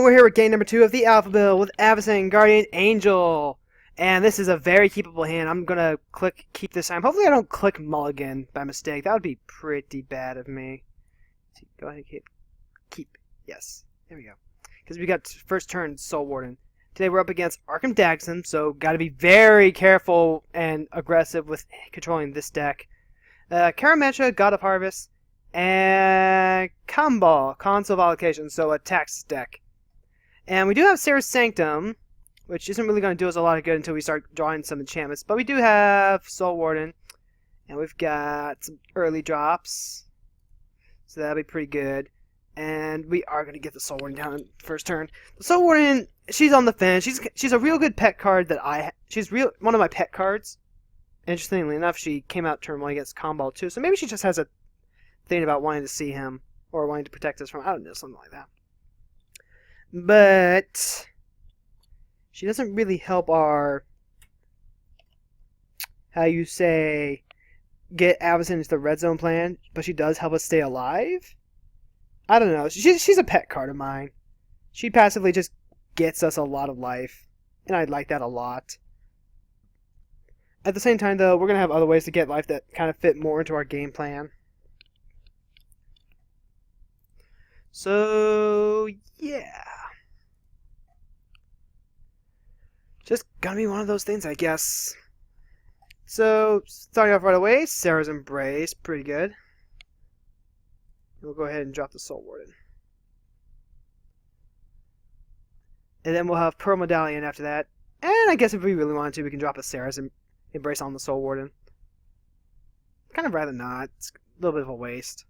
everyone, we're here with game number 2 of the Alpha Build with Avacyn, Guardian, Angel. And this is a very keepable hand. I'm going to click keep this time. Hopefully I don't click mulligan by mistake. That would be pretty bad of me. Go ahead and keep. Yes. There we go. Because we got first turn Soul Warden. Today we're up against Avacyn, so got to be very careful and aggressive with controlling this deck. Karametra, God of Harvest, and Kumbal, Console of Allocation, so a tax deck. And we do have Sarah's Sanctum, which isn't really going to do us a lot of good until we start drawing some enchantments. But we do have Soul Warden, and we've got some early drops, so that'll be pretty good. And we are going to get the Soul Warden down in first turn. The Soul Warden, she's on the fence. She's a real good pet card that she's one of my pet cards. Interestingly enough, she came out turn 1 against Kumbal too, so maybe she just has a thing about wanting to see him or wanting to protect us from, I don't know, something like that. But she doesn't really help our, how you say, get Avacyn into the red zone plan, but she does help us stay alive. I don't know. She's a pet card of mine. She passively just gets us a lot of life, and I like that a lot. At the same time, though, we're going to have other ways to get life that kind of fit more into our game plan. So, yeah. Just gonna be one of those things, I guess. So, starting off right away, Sarah's Embrace, pretty good. We'll go ahead and drop the Soul Warden. And then we'll have Pearl Medallion after that. And I guess if we really wanted to, we can drop a Sarah's Embrace on the Soul Warden. Kind of rather not. It's a little bit of a waste.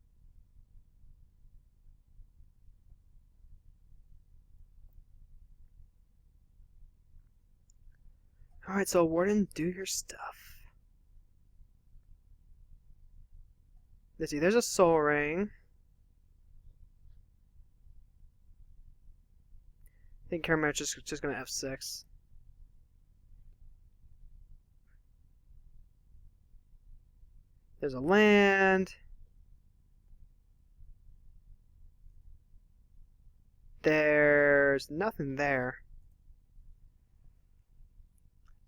Alright, Soul Warden, do your stuff. Let's see, there's a Soul Ring. I think Karametra's just going to F6. There's a land. There's nothing there.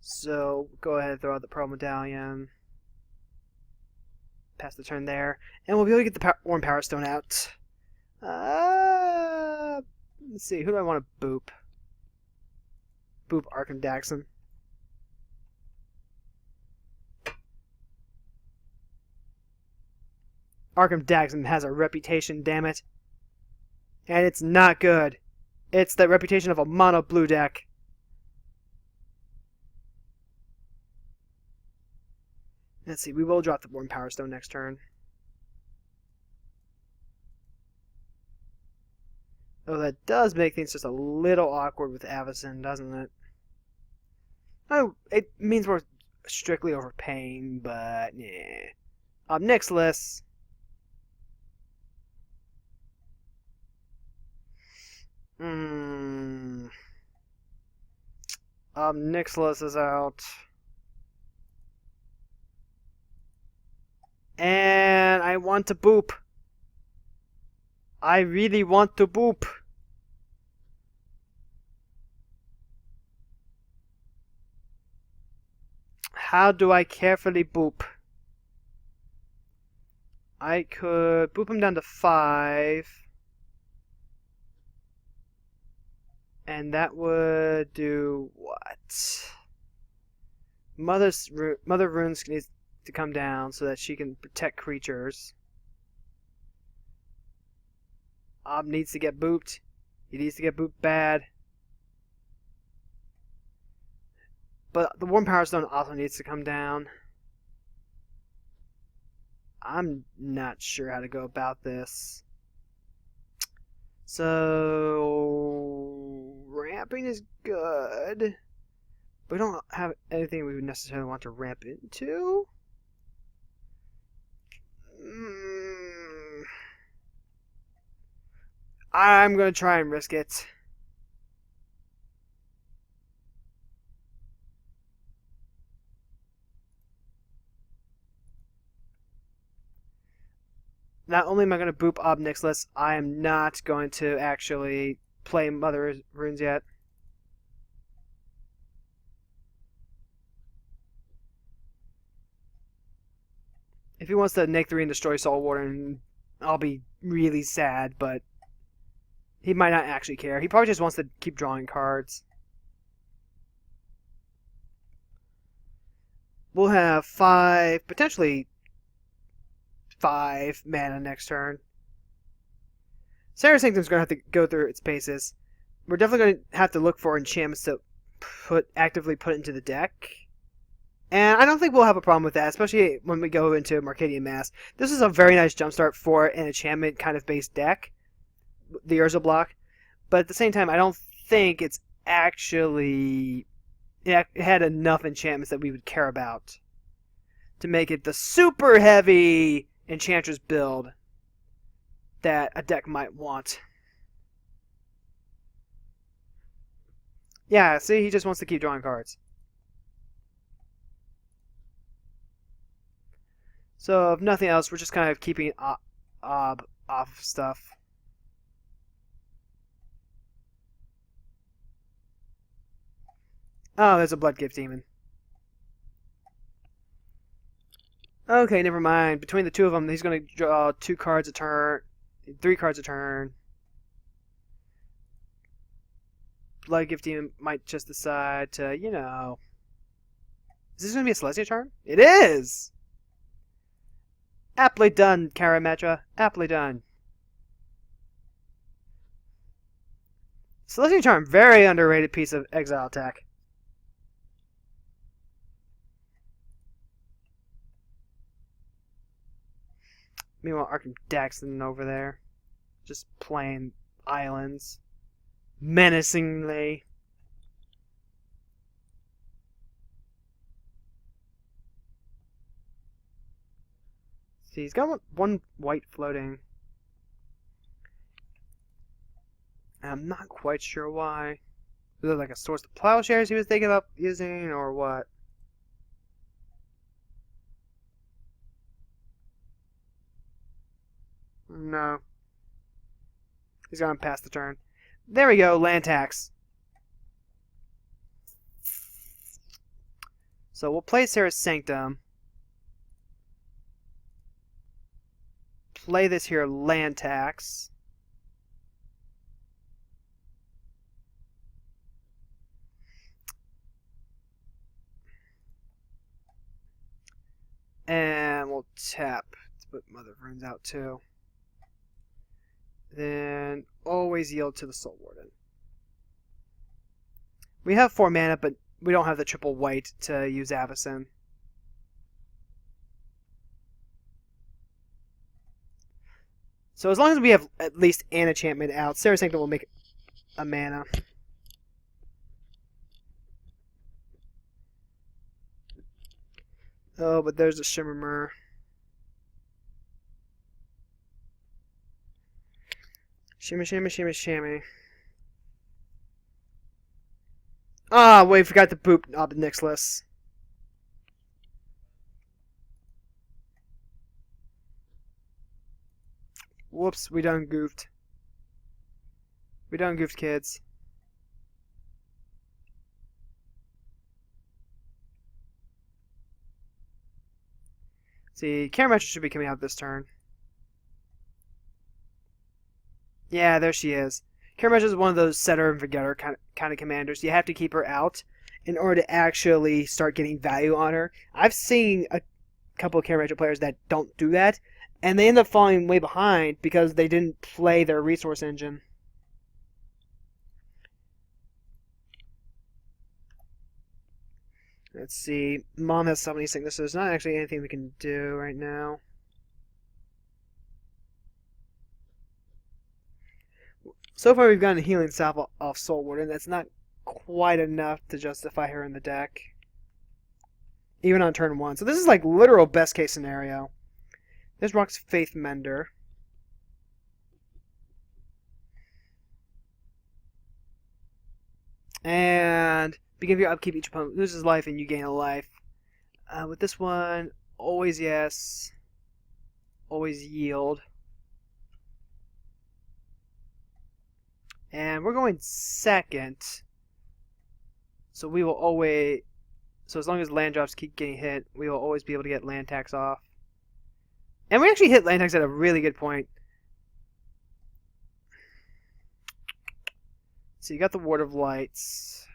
So, go ahead and throw out the Pearl Medallion. Pass the turn there. And we'll be able to get the Warm Power Stone out. Let's see, who do I want to boop? Boop Avacyn. Avacyn has a reputation, damn it. And it's not good. It's the reputation of a mono blue deck. Let's see, we will drop the Warm Power Stone next turn. Oh, that does make things just a little awkward with Avacyn, doesn't it? Oh, it means we're strictly overpaying, but yeah. Obnixilus. Obnixilus is out. And I want to boop. I really want to boop. How do I carefully boop? I could boop him down to 5. And that would do what? Mother Runes needs to come down so that she can protect creatures. Ob needs to get booped. He needs to get booped bad. But the Warm Power Stone also needs to come down. I'm not sure how to go about this. So, ramping is good. We don't have anything we would necessarily want to ramp into. I'm going to try and risk it. Not only am I going to boop Obnixilus, I am not going to actually play Mother runes yet. If he wants to Nick 3 and destroy Soul Warden, I'll be really sad, but he might not actually care. He probably just wants to keep drawing cards. We'll have 5, potentially 5 mana next turn. Sarah's Sanctum's going to have to go through its paces. We're definitely going to have to look for enchantments to actively put into the deck. And I don't think we'll have a problem with that, especially when we go into Marcadian Mass. This is a very nice jumpstart for an enchantment kind of based deck, the Urza block. But at the same time, I don't think it's actually... It had enough enchantments that we would care about to make it the super heavy Enchantress build that a deck might want. Yeah, see, he just wants to keep drawing cards. So, if nothing else, we're just kind of keeping off stuff. Oh, there's a Blood Gift Demon. Okay, never mind. Between the two of them, he's going to draw 2 cards a turn. 3 cards a turn. Blood Gift Demon might just decide to, you know... Is this going to be a Celestia turn? It is! Aptly done, Karametra. Aptly done. Celestia Charm, very underrated piece of exile attack. Meanwhile, Arkham Daxton over there, just playing islands menacingly. See, he's got one white floating. And I'm not quite sure why. Was it like a source of plowshares he was thinking about using, or what? No. He's gone past the turn. There we go, land tax. So we'll play Sarah's Sanctum. Play this here, land tax. And we'll tap to put Mother of Runes out too. Then always yield to the Soul Warden. We have 4 mana, but we don't have the triple white to use Avacyn. So as long as we have at least an enchantment out, Sarah's Sanctum will make a mana. Oh, but there's a Shimmer. Shimmy, shimmy, shimmy, shimmy. Ah, wait, forgot to boop Obnixless. Whoops, we done goofed. We done goofed, kids. See, Karametra should be coming out this turn. Yeah, there she is. Karametra is one of those setter and forgetter kind of commanders. You have to keep her out in order to actually start getting value on her. I've seen a couple of Karametra players that don't do that, and they end up falling way behind because they didn't play their resource engine. Let's see. Mom has so many sicknesses. There's not actually anything we can do right now. So far we've gotten a healing salve off Soul Warden. That's not quite enough to justify her in the deck. Even on turn 1. So this is like literal best case scenario. There's Rock's Faith Mender. And begin your upkeep, each opponent loses life and you gain a life. With this one, always yes. Always yield. And we're going second. So we will always... So as long as land drops keep getting hit, we will always be able to get land tax off. And we actually hit land tax at a really good point. So you got the Ward of Lights.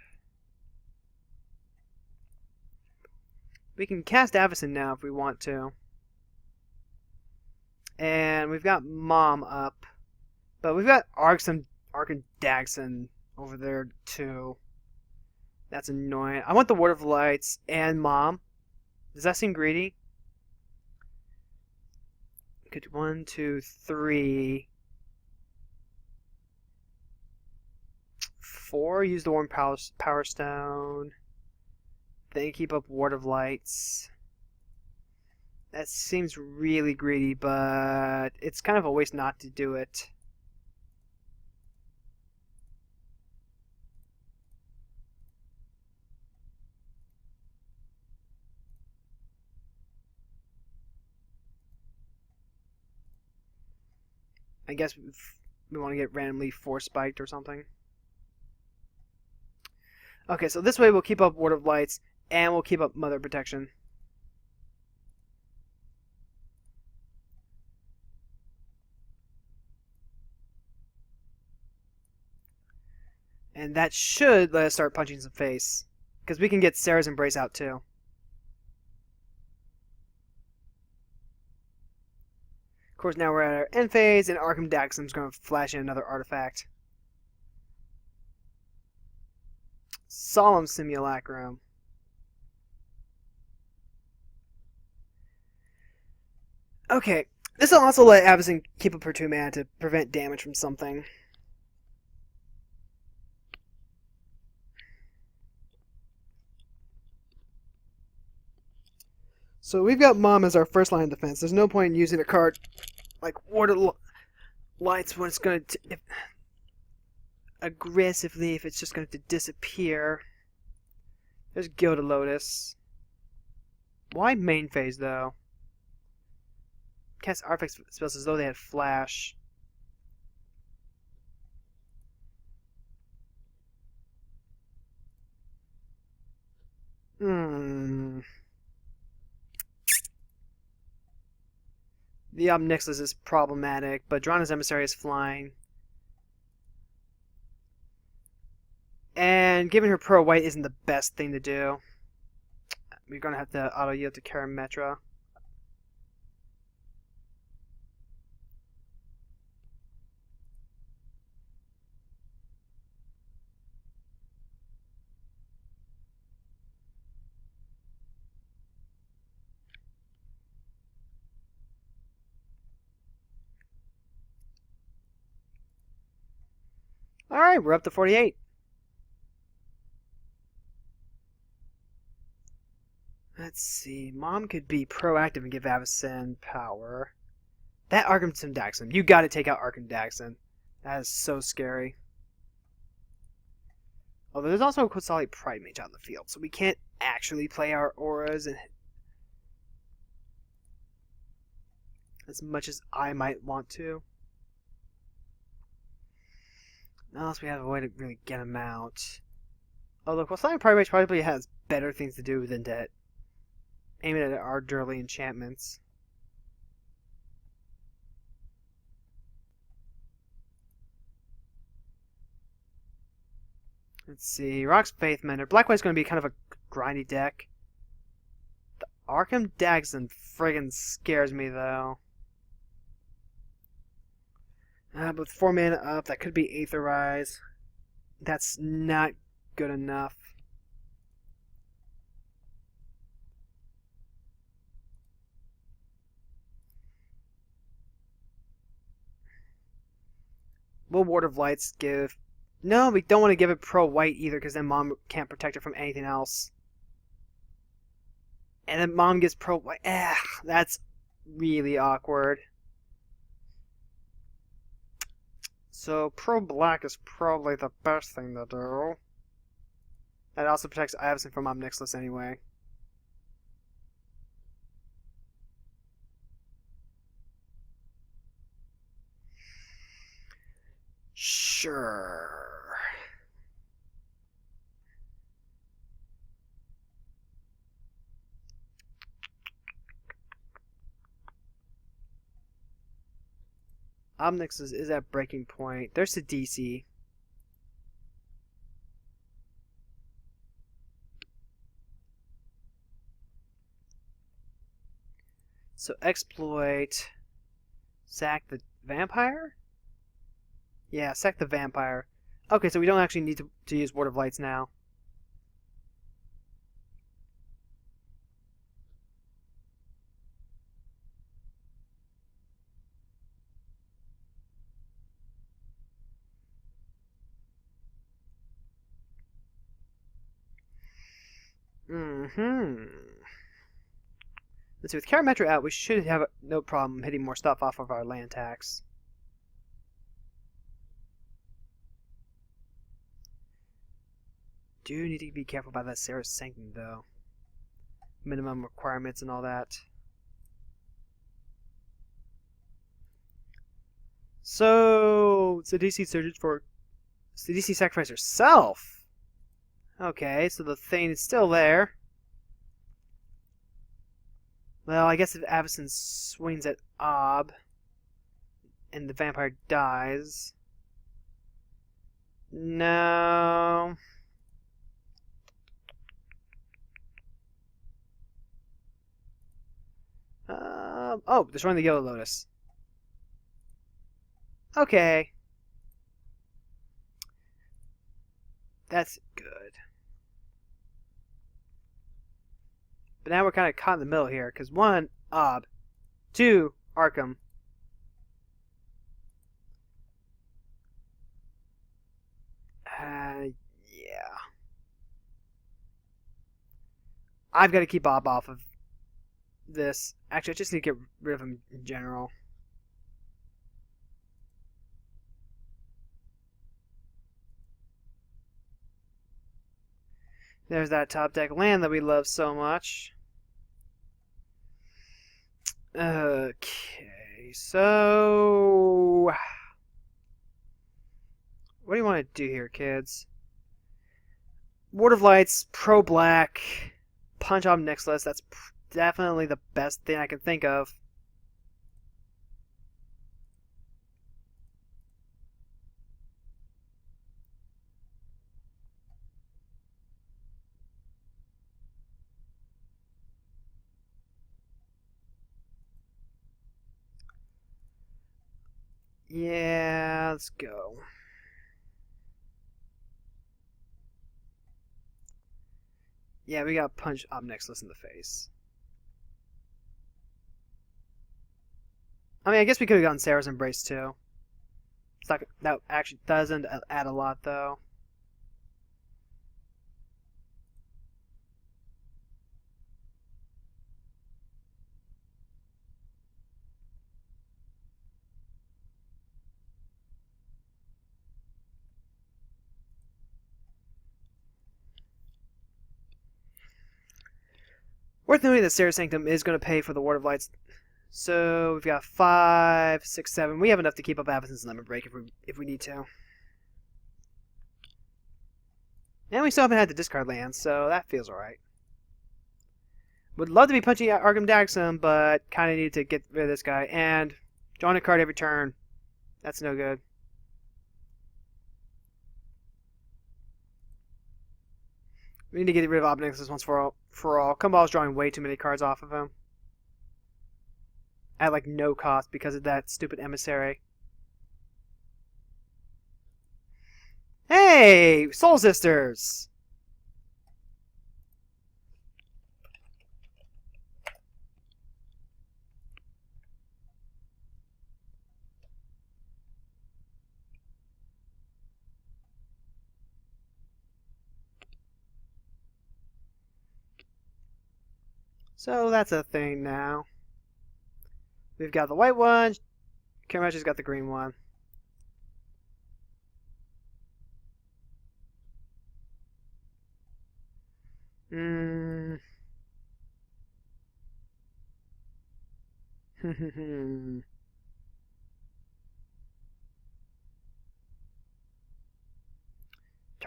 We can cast Avacyn now if we want to. And we've got Mom up. But we've got Arc and Dagson over there too. That's annoying. I want the Ward of Lights and Mom. Does that seem greedy? Could 1, 2, 3, 4. Use the Warm Power Stone. Then keep up Ward of Lights. That seems really greedy, but it's kind of a waste not to do it. I guess we want to get randomly force spiked or something. Okay, so this way we'll keep up Ward of Lights and we'll keep up Mother Protection. And that should let us start punching some face. Because we can get Sarah's Embrace out too. Of course, now we're at our end phase, and Arkham Daxon's going to flash in another artifact. Solemn Simulacrum. Okay, this will also let Avacyn keep up her 2 mana to prevent damage from something. So we've got Mom as our first line of defense. There's no point in using a card like Ward of Lights when it's going to aggressively if it's just going to disappear. There's Gilded Lotus. Why main phase though? Cast artifact spells as though they had flash. The Obnixilus is problematic, but Drana's Emissary is flying. And giving her Pro White isn't the best thing to do. We're going to have to auto-yield to Karametra. Alright, we're up to 48. Let's see. Mom could be proactive and give Avacyn power. That Arkham Daxon. You gotta take out Arkham Daxon. That is so scary. Although there's also a Quetzali Pride Mage on the field, so we can't actually play our auras and as much as I might want to. Unless we have a way to really get him out. Although Quetzali Pride Mage probably has better things to do than to aim it at our Durley enchantments. Let's see. Rock's Faith Mender. Black White's going to be kind of a grindy deck. The Arkham Daxon friggin' scares me, though. But with 4 mana up, that could be Aetherize. That's not good enough. Will Ward of Lights give... No, we don't want to give it Pro White either, because then Mom can't protect it from anything else. And then Mom gets Pro White. That's really awkward. So Pro Black is probably the best thing to do. That also protects Avacyn from Obnixilus anyway. Shh. Sure. Omnix is at breaking point. There's the DC. So exploit. Sack the vampire? Yeah, sack the vampire. Okay, so we don't actually need to use Ward of Lights now. Mm-hmm. Let's see, with Karametra out, we should have no problem hitting more stuff off of our land tax. Do need to be careful about that Sarah's Sanctum, though. Minimum requirements and all that. So, it's a DC surges for... It's the DC sacrifice herself! Okay, so the Thane is still there. Well, I guess if Avacyn swings at Ob and the vampire dies... No... Oh, destroying the Yellow Lotus. Okay. That's good. But now we're kind of caught in the middle here, because 1, Ob. 2, Arkham. Yeah. I've got to keep Ob off of this. Actually, I just need to get rid of him in general. There's that top deck land that we love so much. Okay, so... What do you want to do here, kids? Ward of Lights, Pro Black, Punch Ob Nixless. That's definitely the best thing I can think of. Yeah, let's go. Yeah, we got Punch Ob Nixless in the face. I mean, I guess we could have gotten Sarah's Embrace too. It's not, that actually doesn't add a lot though. Worth noting that Sarah's Sanctum is going to pay for the Ward of Lights. So we've got 5, 6, 7. We have enough to keep up Avacyn's Lemon Break if we need to. And we still haven't had to discard lands, so that feels alright. Would love to be punching out Arkham Daxum, but kind of need to get rid of this guy. And drawing a card every turn. That's no good. We need to get rid of Obnixus once for all. Kumball's drawing way too many cards off of him. At like no cost because of that stupid emissary. Hey! Soul Sisters! So that's a thing now. We've got the white one. Karametra's got the green one.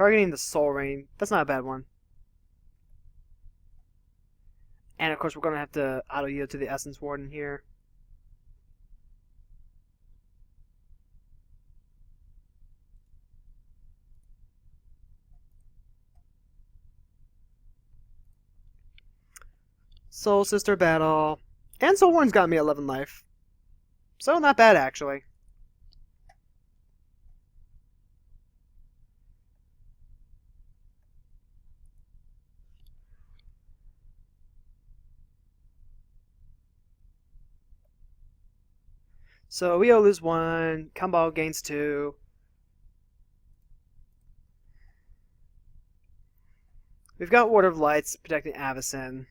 Targeting the Soul Ring. That's not a bad one. And of course we're going to have to auto-yield to the Essence Warden here. Soul Sister Battle. And Soul Warden's got me 11 life. So not bad, actually. So we all lose 1. Combo gains 2. We've got Ward of Lights protecting Avacyn.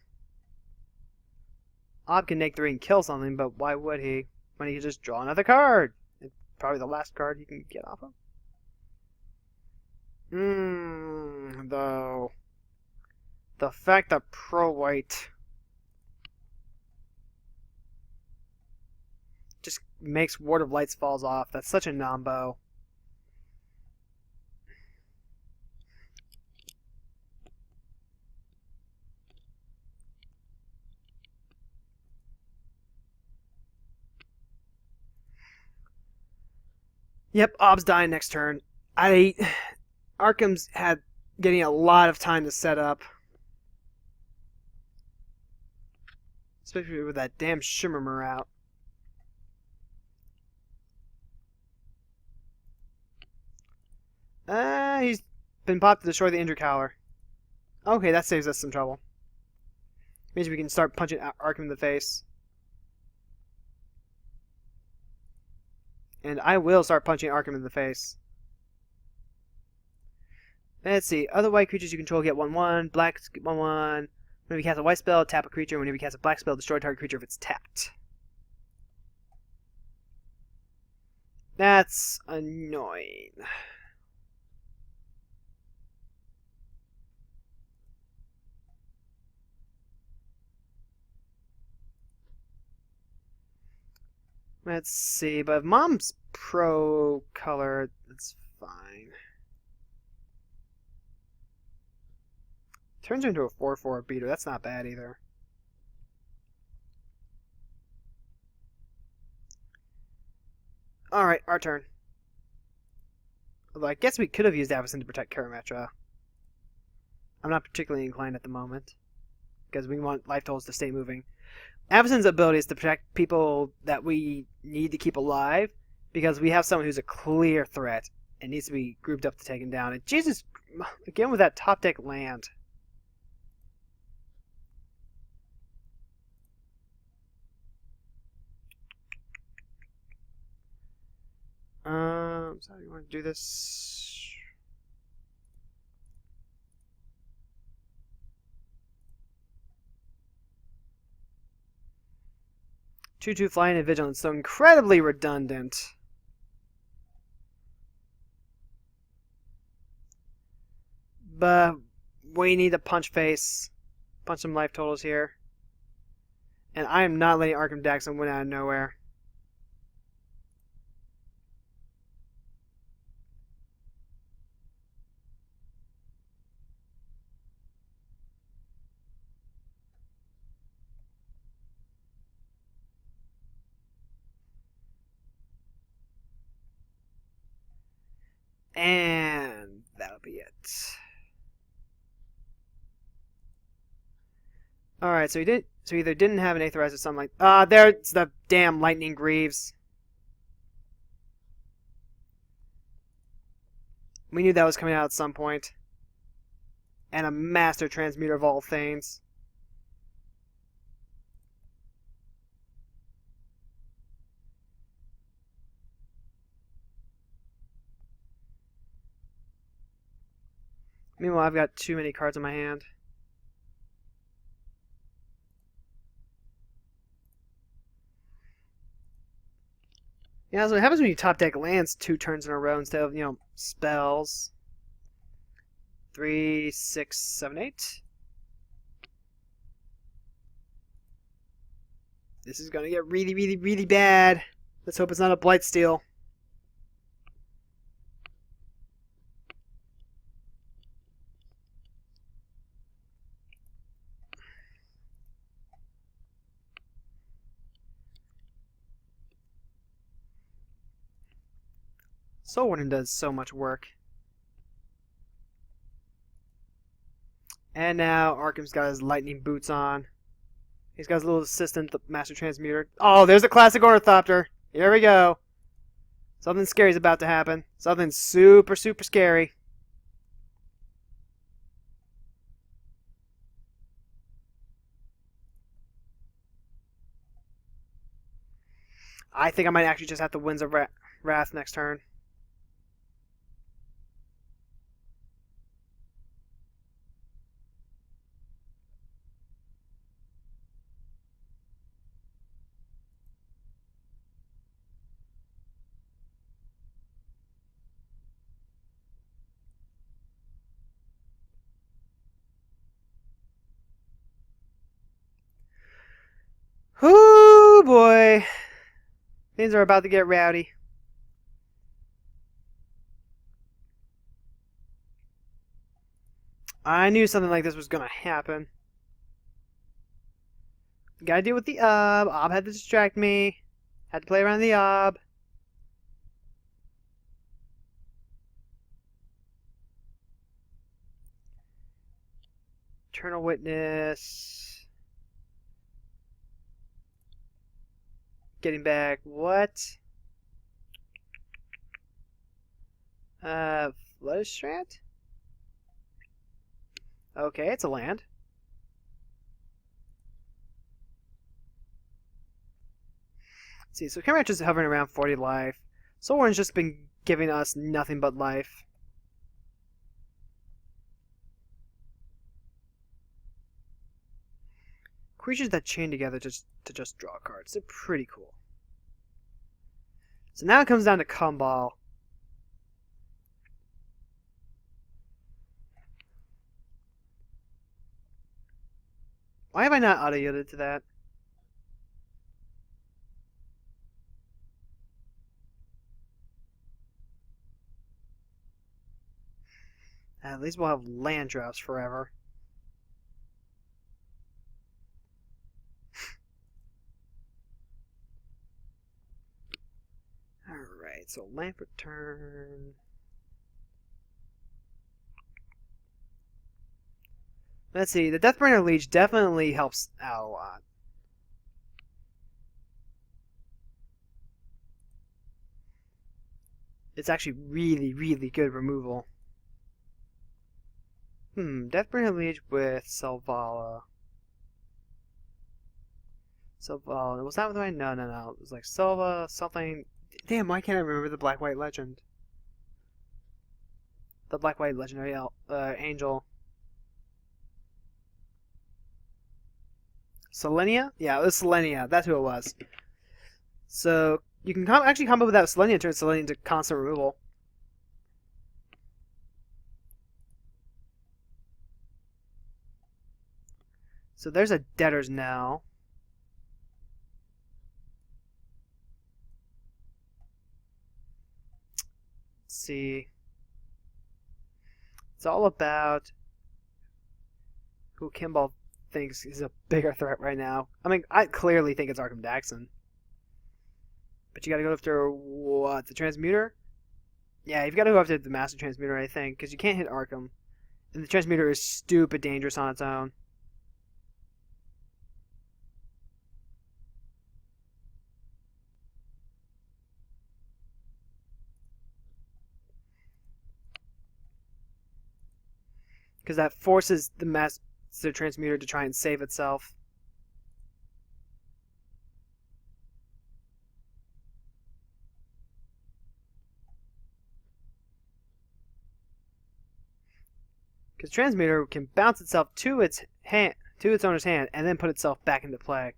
Ob can make 3 and kill something, but why would he? When he can just draw another card. It's probably the last card he can get off of. Though. The fact that pro-white just makes Ward of Lights falls off. That's such a nombo. Yep, Ob's dying next turn. Arkham's had getting a lot of time to set up. Especially with that damn Shimmer out. He's been popped to destroy the Injured Howler. Okay, that saves us some trouble. Means we can start punching Arkham in the face. And I will start punching Arkham in the face. Let's see. Other white creatures you control get 1/1. Black get 1/1. Whenever you cast a white spell, tap a creature. Whenever you cast a black spell, destroy target creature if it's tapped. That's annoying. Let's see, but if Mom's pro color, that's fine. Turns her into a 4/4 beater. That's not bad either. Alright, our turn. Although I guess we could have used Avacyn to protect Karametra. I'm not particularly inclined at the moment. Because we want life totals to stay moving. Avacyn's ability is to protect people that we need to keep alive. Because we have someone who's a clear threat. And needs to be grouped up to take him down. And Jesus, again with that top deck land. So you want to do this? Two flying and vigilance, so incredibly redundant. But we need to punch some life totals here. And I am not letting Arkham Daxon win out of nowhere. And that'll be it. Alright, so he either didn't have an Aetherize or something like there's the damn Lightning Greaves. We knew that was coming out at some point. And a Master Transmuter of all things. Meanwhile, I've got too many cards in my hand. Yeah, so what happens when you top deck lands 2 turns in a row instead of, spells. 3, 6, 7, 8. This is gonna get really, really, really bad. Let's hope it's not a Blightsteel. Soul Warden does so much work. And now Arkham's got his lightning boots on. He's got his little assistant, the Master Transmuter. Oh, there's a classic Ornithopter. Here we go. Something scary is about to happen. Something super, super scary. I think I might actually just have to Winds of Wrath next turn. Whoo boy. Things are about to get rowdy. I knew something like this was going to happen. Gotta deal with the Ob. Ob had to distract me. Had to play around the Ob. Eternal Witness. Getting back. What? Flutterstrand? Okay, it's a land. Let's see, so Camera's just hovering around 40 life. Soul Warden's just been giving us nothing but life. Creatures that chain together to just draw cards. They're pretty cool. So now it comes down to Kumbal. Why have I not auto-yielded to that? At least we'll have land drops forever. Alright, so land return. Let's see, the Deathbringer Leech definitely helps out a lot. It's actually really, really good removal. Deathbringer Leech with Selvala. Selvala. Was that with my... No. It was like Selva, something... Damn, why can't I remember the Black-White Legend? The Black-White Legendary Angel. Selenia? Yeah, it was Selenia. That's who it was. So, you can actually combo with that Selenia and turn Selenia into constant removal. So there's a Debtors now. Let's see. It's all about who Kimball thinks is a bigger threat right now. I mean, I clearly think it's Arkham Daxon. But you gotta go after, what, the Transmuter? Yeah, you've gotta go after the Master Transmuter, I think, because you can't hit Arkham. And the Transmuter is stupid dangerous on its own. Because that forces the Master Transmuter to try and save itself. Because Transmuter can bounce itself to its owner's hand, and then put itself back into play.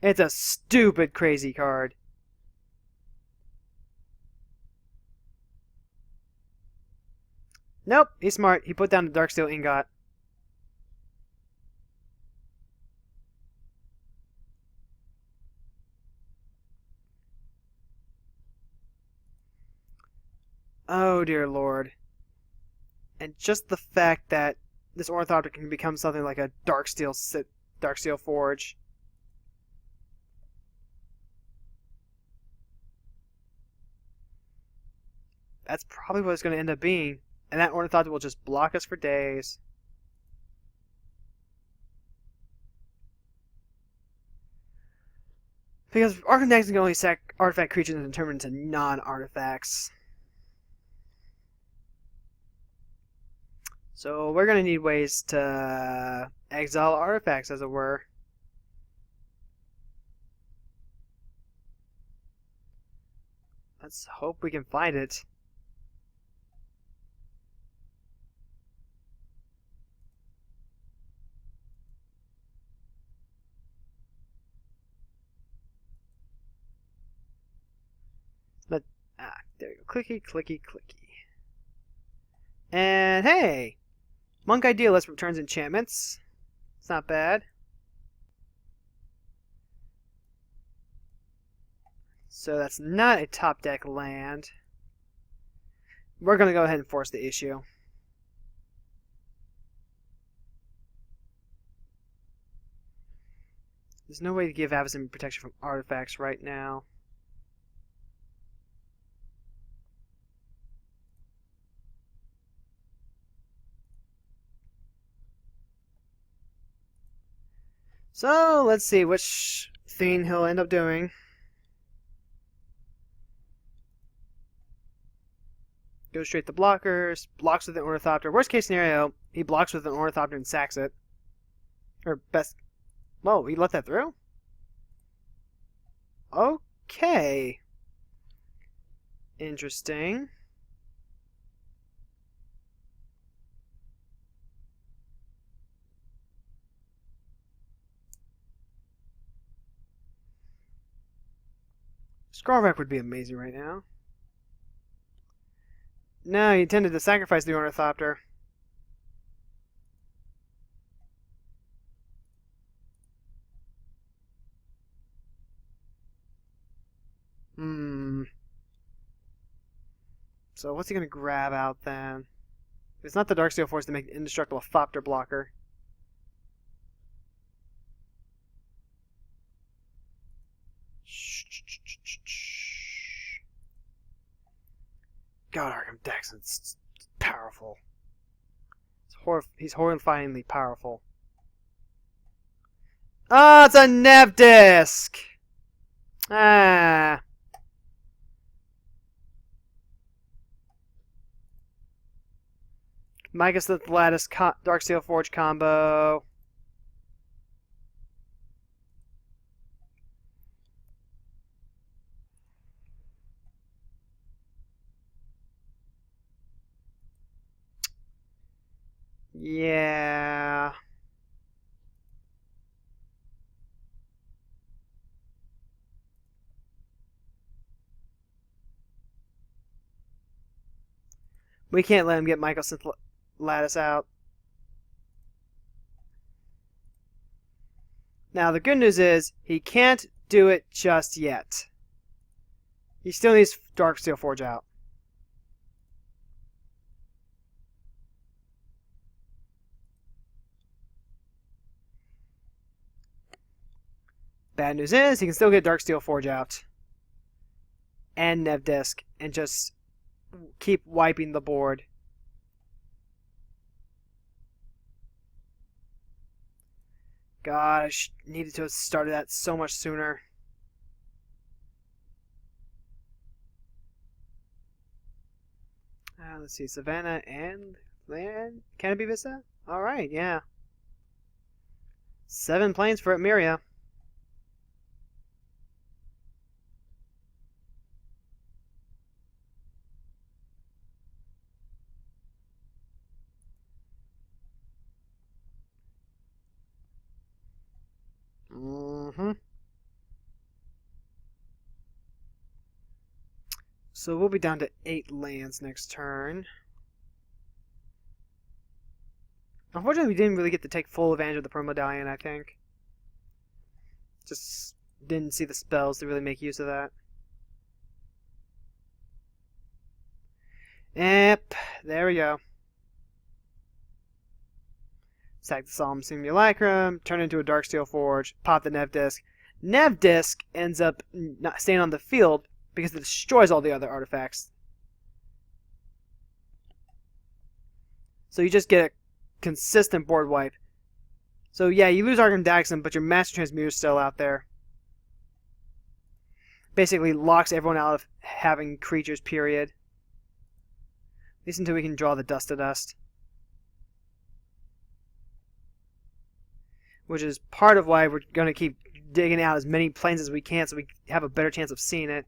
It's a stupid, crazy card. Nope, he's smart. He put down the Darksteel Ingot. Oh, dear lord. And just the fact that this Ornithopter can become something like a Darksteel Forge. That's probably what it's going to end up being. And that ornithopter will just block us for days. Because artifacts can only sack artifact creatures and turn into non-artifacts. So we're going to need ways to exile artifacts, as it were. Let's hope we can find it. There you go. Clicky, clicky, clicky. And hey! Monk Idealist returns enchantments. It's not bad. So that's not a top deck land. We're going to go ahead and force the issue. There's no way to give Avacyn protection from artifacts right now. So, let's see which thing he'll end up doing. Goes straight to blockers, blocks with an Ornithopter. Worst case scenario, he blocks with an Ornithopter and sacks it. Or best... Whoa, he let that through? Okay. Interesting. Scarvac would be amazing right now. No, he intended to sacrifice the Ornithopter. So what's he going to grab out then? It's not the Darksteel Force to make an indestructible Thopter blocker. God, Arkham Daxon's powerful. He's horrifyingly powerful. Oh, it's a Nev Disc! Ah. Midas the Lattice Darksteel Forge combo. Yeah. We can't let him get Michael Synth Lattice out. Now, the good news is, he can't do it just yet. He still needs Darksteel Forge out. Bad news is, he can still get Darksteel Forge out. And Nev Disc, and just keep wiping the board. God, I needed to have started that so much sooner. Let's see, Savannah and Land Canopy Vista? Alright, yeah. 7 planes for Emiria. So we'll be down to 8 lands next turn. Unfortunately, we didn't really get to take full advantage of the Pro Medallion, I think. Just didn't see the spells to really make use of that. Yep, there we go. Sack the Solemn Simulacrum, turn into a Darksteel Forge, pop the Nev Disc. Nev Disc ends up not staying on the field because it destroys all the other artifacts. So you just get a consistent board wipe. So yeah, you lose Arkham Daxon, but your Master Transmuter's still out there. Basically locks everyone out of having creatures, period. At least until we can draw the Dust to Dust. Which is part of why we're going to keep digging out as many planes as we can so we have a better chance of seeing it.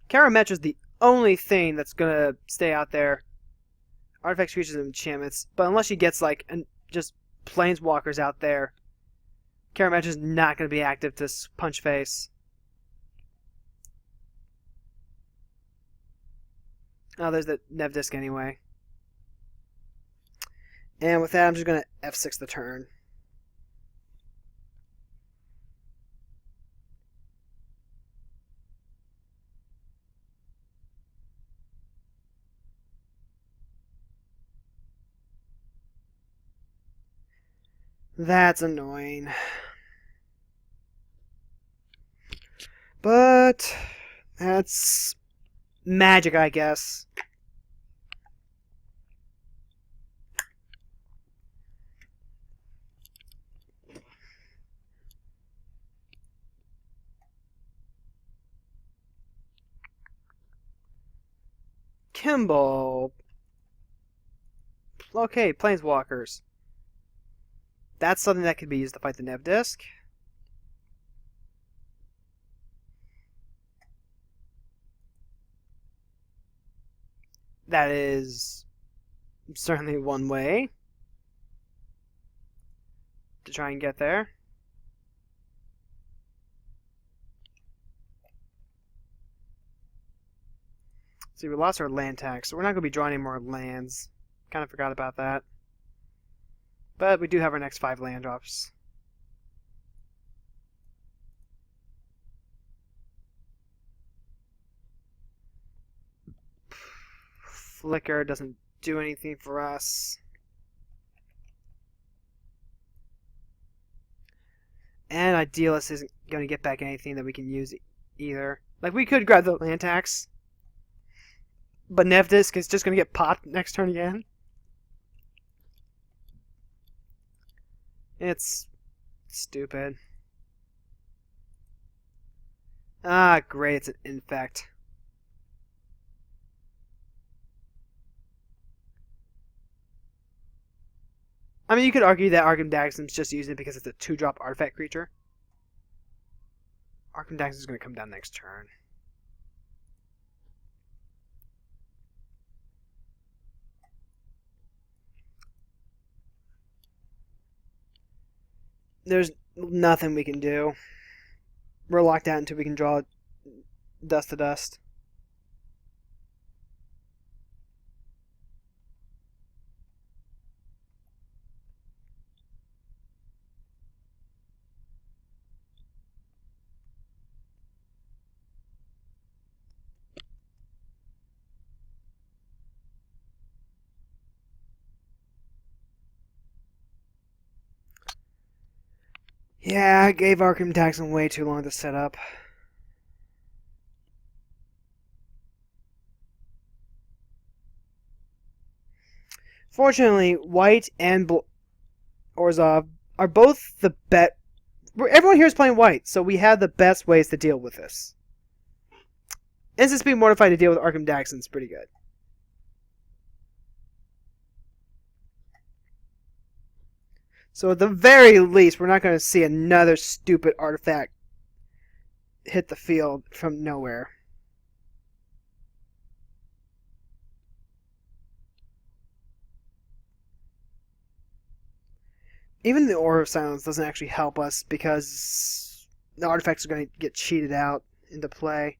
Karametra's the only thing that's going to stay out there. Artifacts, creatures, and enchantments. But unless she gets like just planeswalkers out there, Karametra's not going to be active to punch face. Oh, there's the Nev Disc anyway. And with that, I'm just going to F6 the turn. That's annoying. But that's magic, I guess. Kimball. Okay, Planeswalkers. That's something that could be used to fight the Nev Disc. That is certainly one way to try and get there. See, we lost our land tax, so we're not going to be drawing any more lands. Kind of forgot about that. But we do have our next 5 land drops. Flicker doesn't do anything for us. And Idealist isn't going to get back anything that we can use either. Like, we could grab the land tax, but Nev Disc is just going to get popped next turn again. It's stupid. Ah, great, it's an infect. I mean, you could argue that Arkham Daxon's just using it because it's a 2-drop artifact creature. Arkham Daxon's going to come down next turn. There's nothing we can do. We're locked out until we can draw Dust to Dust. Yeah, I gave Arkham Daxon way too long to set up. Fortunately, White and Urza are both the best. Everyone here is playing White, so we have the best ways to deal with this. Instant Speed Mortified to deal with Arkham Daxon is pretty good. So at the very least, we're not going to see another stupid artifact hit the field from nowhere. Even the Aura of Silence doesn't actually help us because the artifacts are going to get cheated out into play.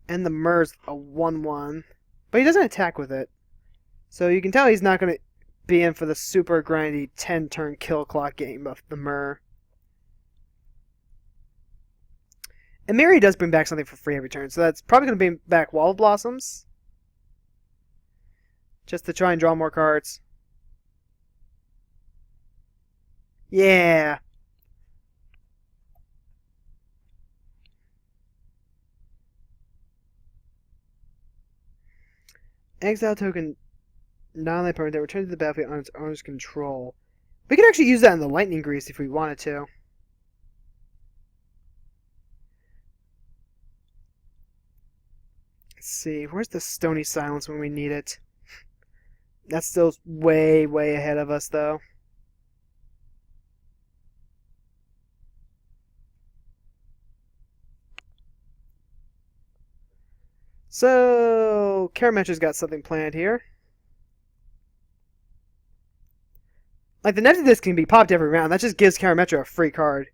And the Mur's a 1/1. But he doesn't attack with it. So you can tell he's not going to be in for the super grindy 10-turn kill clock game of the Mur. And Mary does bring back something for free every turn, so that's probably going to bring back Wall of Blossoms. just to try and draw more cards. Yeah. Exile token non-light permanent that returns to the battlefield on its owner's control. We could actually use that in the lightning grease if we wanted to. Let's see, where's the stony silence when we need it? That's still way, way ahead of us, though. So, Karametra's got something planned here. Like, the Neptune Disc can be popped every round. That just gives Karametra a free card.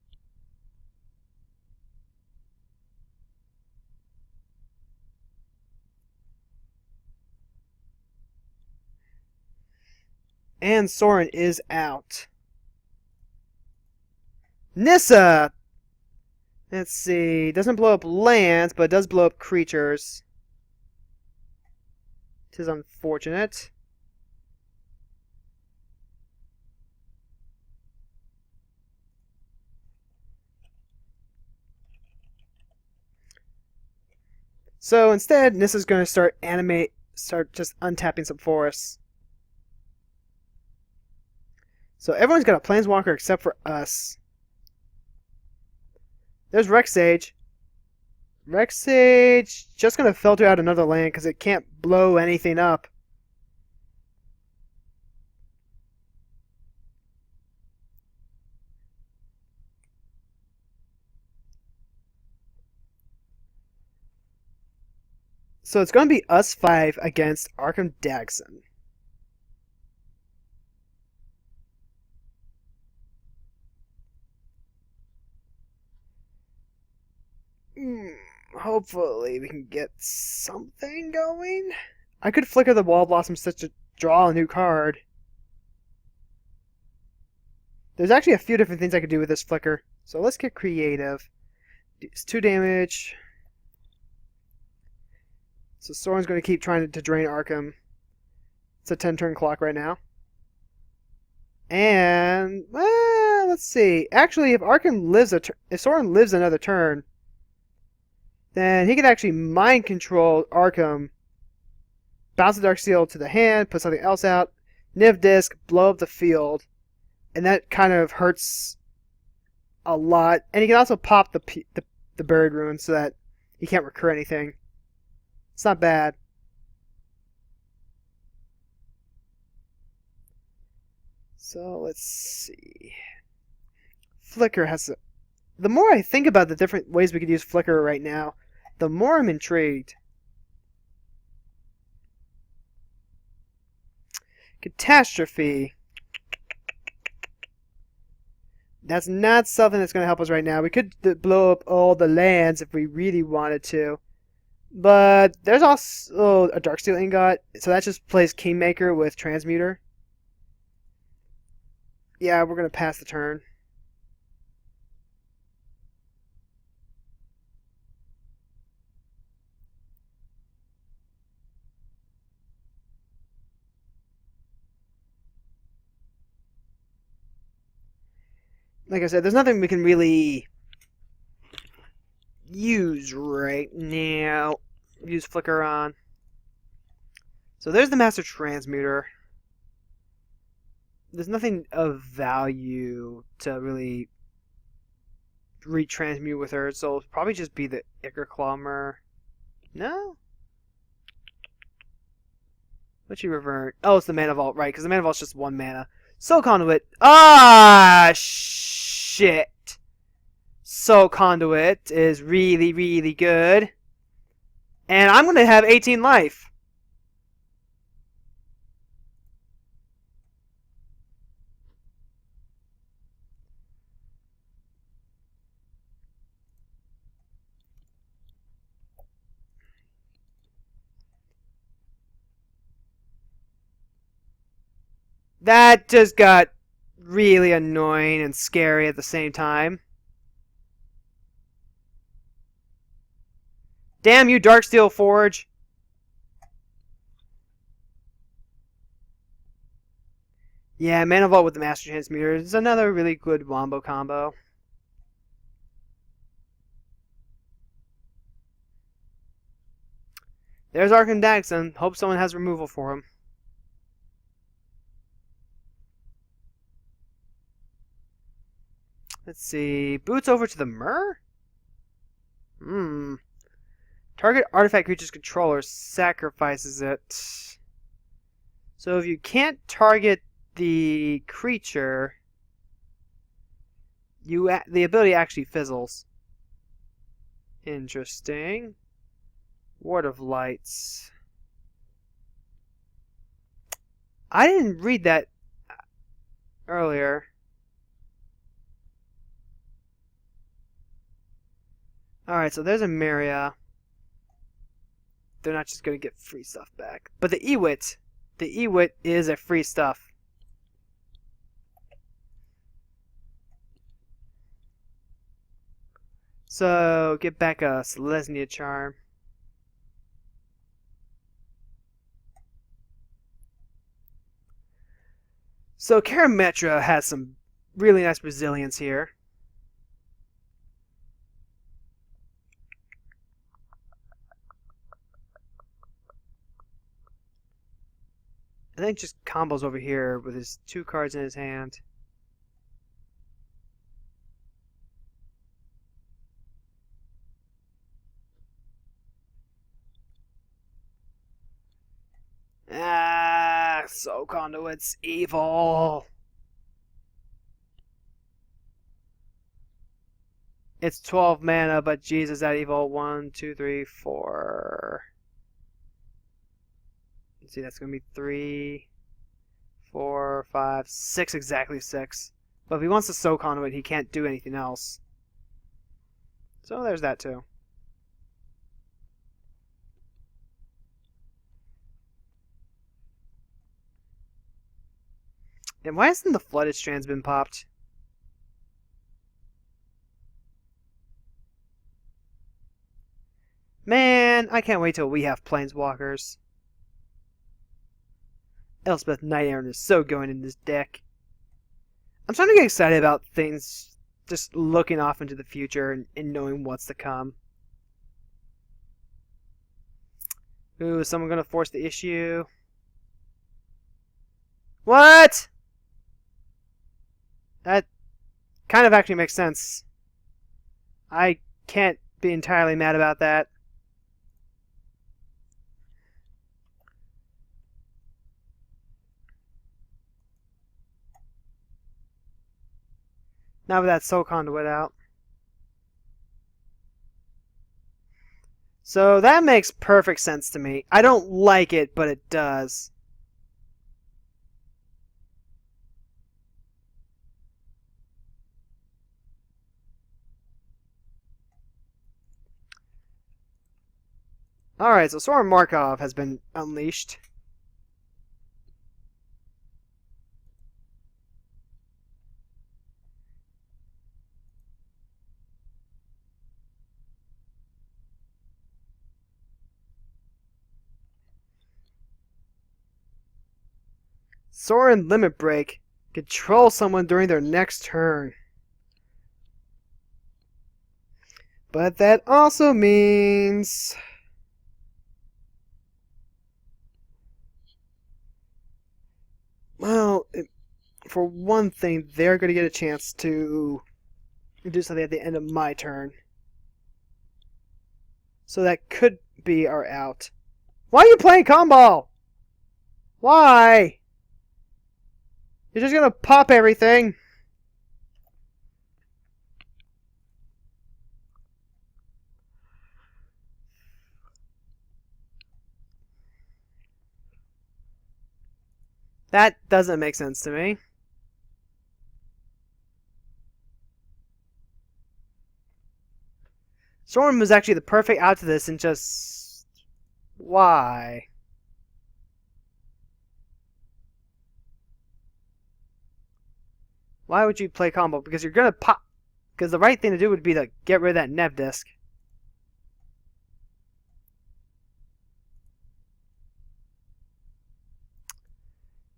And Soren is out. Nissa! Let's see. Doesn't blow up lands, but it does blow up creatures. It is unfortunate. So instead, Nissa's going to start just untapping some forests. So everyone's got a Planeswalker except for us. There's Rexage. Rexage just going to filter out another land because it can't blow anything up. So it's going to be us 5 against Arkham Dagsson. Hopefully we can get something going. I could flicker the Wall Blossom to draw a new card. There's actually a few different things I could do with this flicker. So let's get creative. It's 2 damage. So Soren's going to keep trying to drain Arkham. It's a 10-turn clock right now. And let's see. Actually, if Soren lives another turn, then he can actually mind control Arkham. Bounce the Darksteel to the hand, put something else out, Niv Disc, blow up the field, and that kind of hurts a lot. And he can also pop the Buried Ruin so that he can't recur anything. It's not bad. So let's see. Flicker has the more I think about the different ways we could use Flicker right now, the more I'm intrigued. Catastrophe. That's not something that's going to help us right now. We could blow up all the lands if we really wanted to. But there's also a Darksteel Ingot, so that just plays Kingmaker with Transmuter. Yeah, we're going to pass the turn. Like I said, there's nothing we can really use right now. Use Flicker on. So there's the Master Transmuter. There's nothing of value to really retransmute with her, so it'll probably just be the Ichor Clomber. No? What'd you revert? Oh, it's the Mana Vault, right, because the Mana Vault's just 1 mana. Soul Conduit. Ah, shit. Soul Conduit is really, really good. And I'm going to have 18 life. That just got really annoying and scary at the same time. Damn you, Darksteel Forge. Yeah, Mana Vault with the Master Transmuter is another really good wombo combo. There's Arkham Daxon. Hope someone has removal for him. Let's see. Boots over to the Myrrh? Target artifact creature's controller sacrifices it. So if you can't target the creature, the ability actually fizzles. Interesting. Ward of Lights. I didn't read that earlier. Alright, so there's a Maria. They're not just going to get free stuff back. But the Ewit is a free stuff. So, get back a Selesnya Charm. So, Karametra has some really nice resilience here. I think just combos over here with his 2 cards in his hand. So Conduit's evil. It's 12 mana, but Jesus, that evil. 1, 2, 3, 4. Let's see, that's going to be 3, 4, 5, 6, exactly 6. But if he wants to sow Conduit, he can't do anything else. So there's that too. And why hasn't the Flooded Strands been popped? Man, I can't wait till we have Planeswalkers. Elspeth Knight Errant is so going in this deck. I'm starting to get excited about things, just looking off into the future and knowing what's to come. Ooh, is someone going to force the issue? What? That kind of actually makes sense. I can't be entirely mad about that. Now with that Soul Conduit out. So that makes perfect sense to me. I don't like it, but it does. Alright, so Soren Markov has been unleashed. Soren Limit Break. Control someone during their next turn. But that also means... well, for one thing, they're going to get a chance to do something at the end of my turn. So that could be our out. Why are you playing Combo? Why? You're just going to pop everything. That doesn't make sense to me. Storm was actually the perfect out to this, and just... why? Why would you play combo? Because you're gonna pop... because the right thing to do would be to get rid of that Nev disc.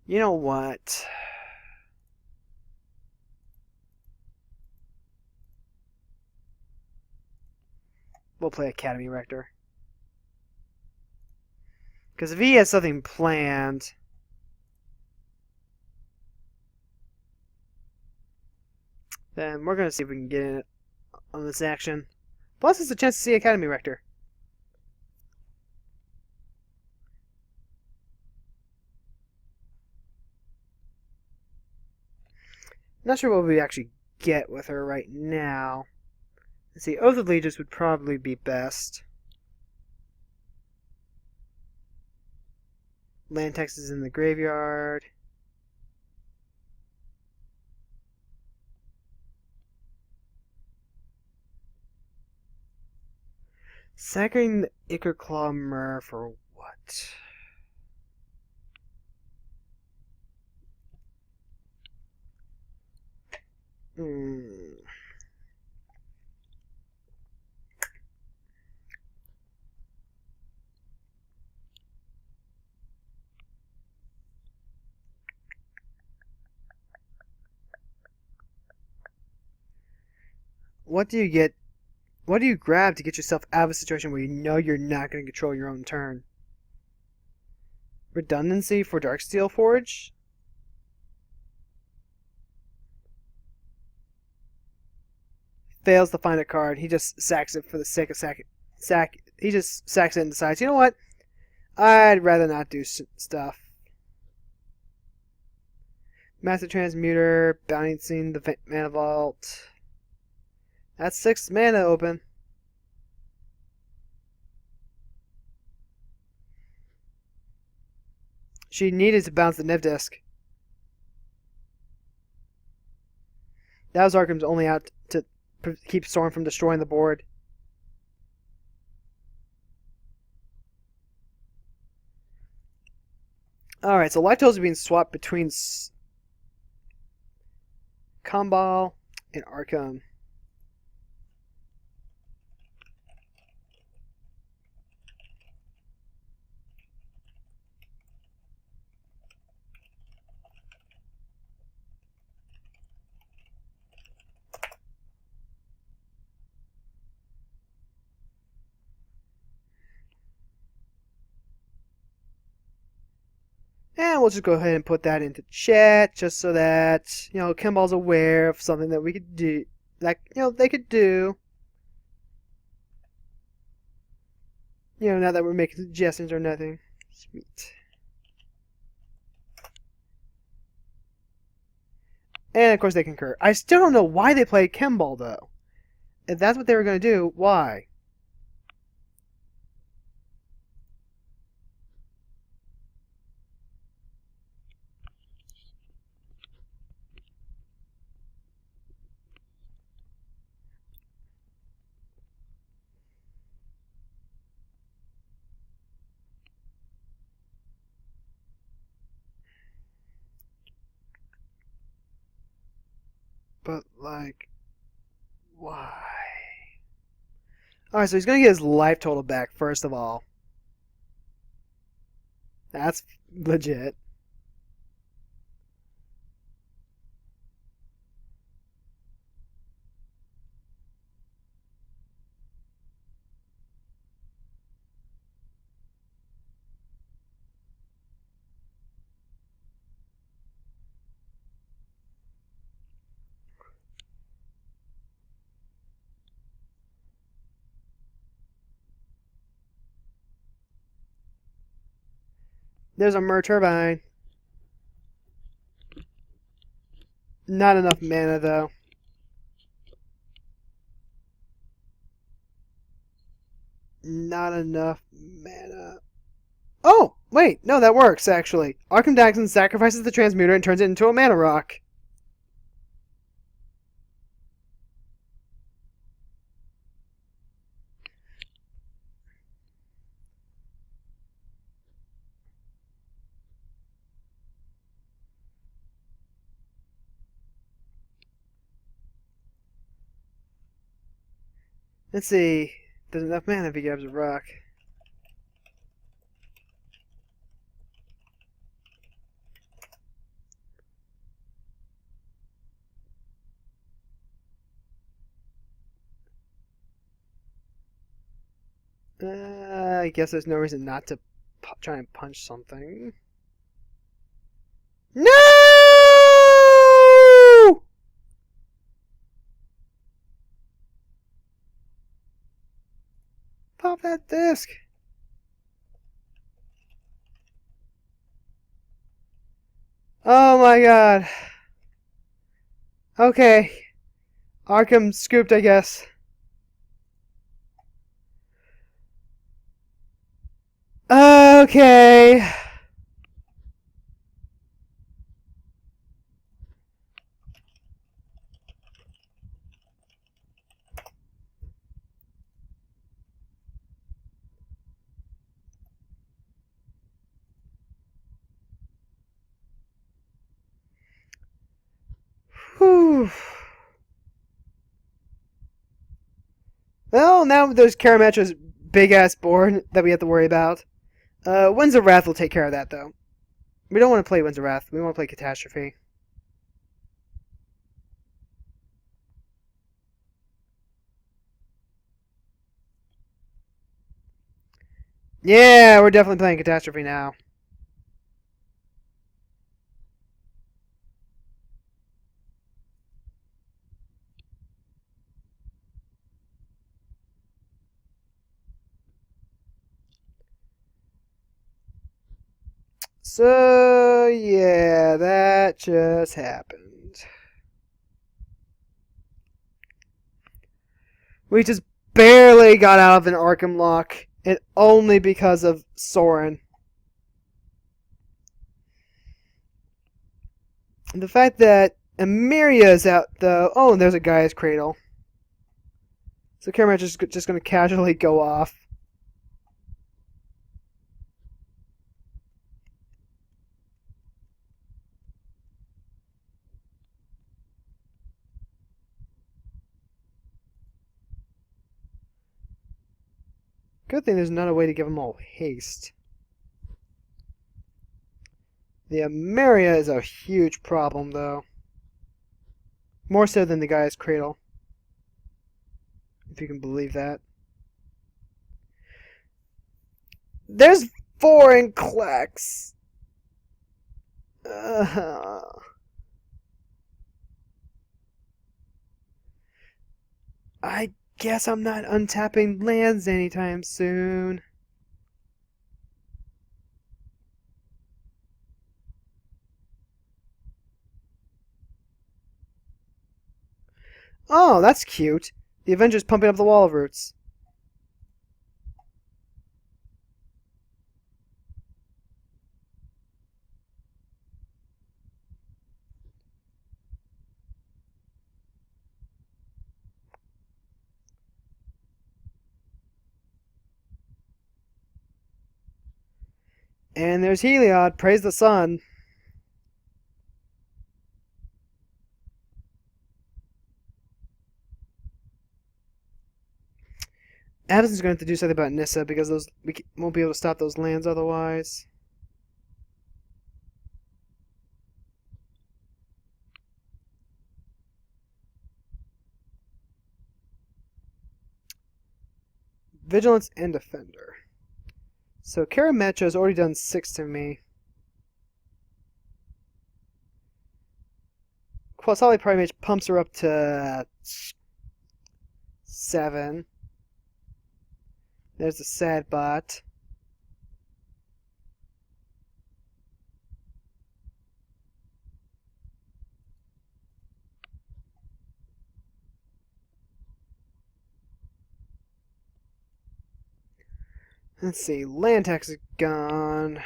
You know what? we'll play Academy Rector. Because if he has something planned, then we're going to see if we can get in on this action. Plus, it's a chance to see Academy Rector. Not sure what we actually get with her right now. Let's see, Oath of Allegiance would probably be best. Land text is in the graveyard. Sacrificing the Ichor Claw Myrrh for what? What do you get? What do you grab to get yourself out of a situation where you know you're not going to control your own turn? Redundancy for Darksteel Forge? Fails to find a card. He just sacks it for the sake of he just sacks it and decides, you know what? I'd rather not do stuff. Master Transmuter, balancing the Mana Vault. That's 6 mana open. She needed to bounce the Niv Disc. That was Arkham's only out to keep Storm from destroying the board. Alright, so Life Totals are being swapped between Kambal and Arkham. And we'll just go ahead and put that into chat just so that, you know, Kimbal's aware of something that we could do, that, you know, they could do. You know, now that we're making suggestions or nothing. Sweet. And of course they concur. I still don't know why they played Kimball though. If that's what they were going to do, why? But, like, why? Alright, so he's going to get his life total back, first of all. That's legit. There's a Mer Turbine. Not enough mana, though. Not enough mana. Oh! Wait, no, that works, actually. Arkham Daxon sacrifices the Transmuter and turns it into a Mana Rock. Let's see. There's enough mana if he grabs a rock. I guess there's no reason not to try and punch something. No! Pop that disc. Oh my god. Okay. Arkham scooped, I guess. Okay. Whew. Well, now there's Karametra's big-ass board that we have to worry about. Winds of Wrath will take care of that, though. We don't want to play Winds of Wrath. We want to play Catastrophe. Yeah, we're definitely playing Catastrophe now. So, yeah, that just happened. We just barely got out of an Arkham lock, and only because of Soren. The fact that Emiria is out, though. Oh, and there's a guy's cradle. So Karametra's just going to casually go off. Good thing there's not a way to give them all haste. The Emiria is a huge problem, though. More so than the guy's cradle. If you can believe that. There's 4 in Klex. I guess I'm not untapping lands anytime soon. Oh, that's cute. The Avenger's pumping up the wall of roots. And there's Heliod. Praise the sun. Avacyn's going to have to do something about Nissa because we won't be able to stop those lands otherwise. Vigilance and Defender. So Karametra has already done 6 to me. Quasali Primate pumps her up to 7. There's the sad bot. Let's see, land tax is gone.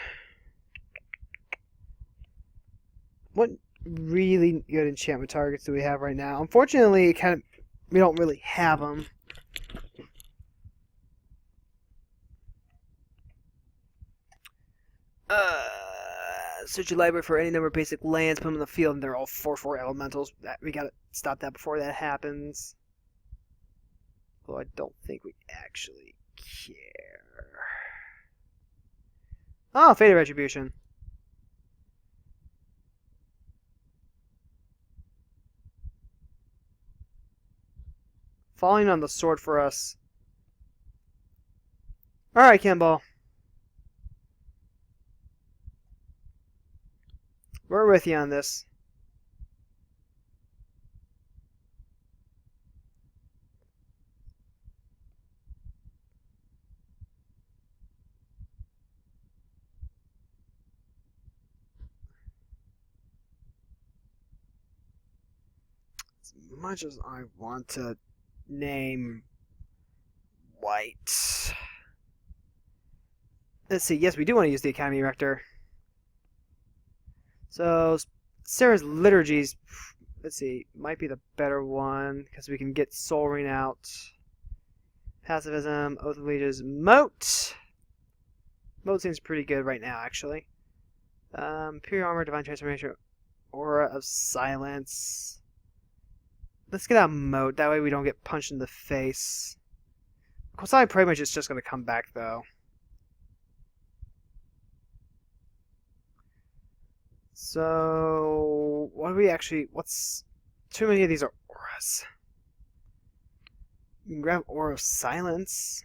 What really good enchantment targets do we have right now? Unfortunately, we don't really have them. Search your library for any number of basic lands, put them in the field, and they're all 4/4 elementals. We gotta stop that before that happens. Although I don't think we actually care. Oh, Fate Retribution. Falling on the sword for us. Alright, Kimball. We're with you on this. As much as I want to name White. Let's see. Yes, we do want to use the Academy Rector. So, Sarah's Liturgies, let's see, might be the better one because we can get Soul Ring out. Pacifism, Oath of Allegiance, Moat. Moat seems pretty good right now, actually. Pure Armor, Divine Transformation, Aura of Silence. Let's get out Moat. That way we don't get punched in the face. Kosai pretty much is just going to come back, though. So, what do we actually... What's... Too many of these are auras. You can grab Aura of Silence.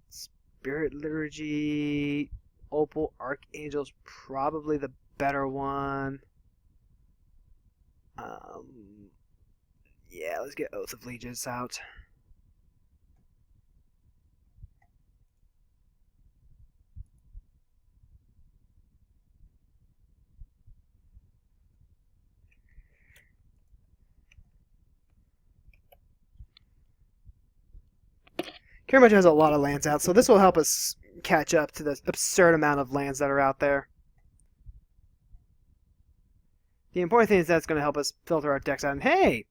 Spirit Liturgy. Opal Archangel's probably the better one. Yeah, let's get Oath of Allegiance out. Kirimachi has a lot of lands out, so this will help us catch up to the absurd amount of lands that are out there. The important thing is that's going to help us filter our decks out. And hey!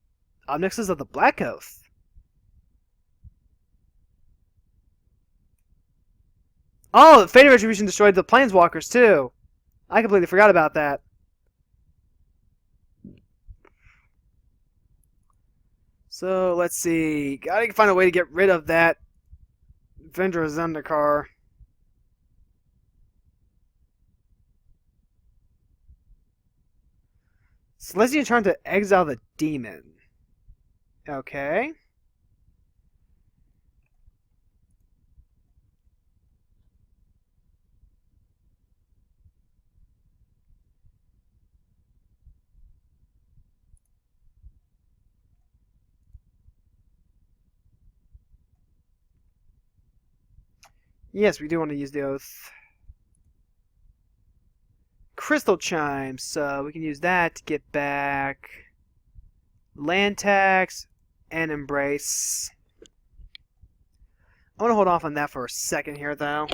Omnixes of the Black Oath. Oh, Fate of Retribution destroyed the Planeswalkers too. I completely forgot about that. So, let's see. Gotta find a way to get rid of that Vendra Zendikar. Celestia trying to exile the demon. Okay. Yes, we do want to use the Oath. Crystal Chime, so we can use that to get back land tax and Embrace. I want to hold off on that for a second here, though.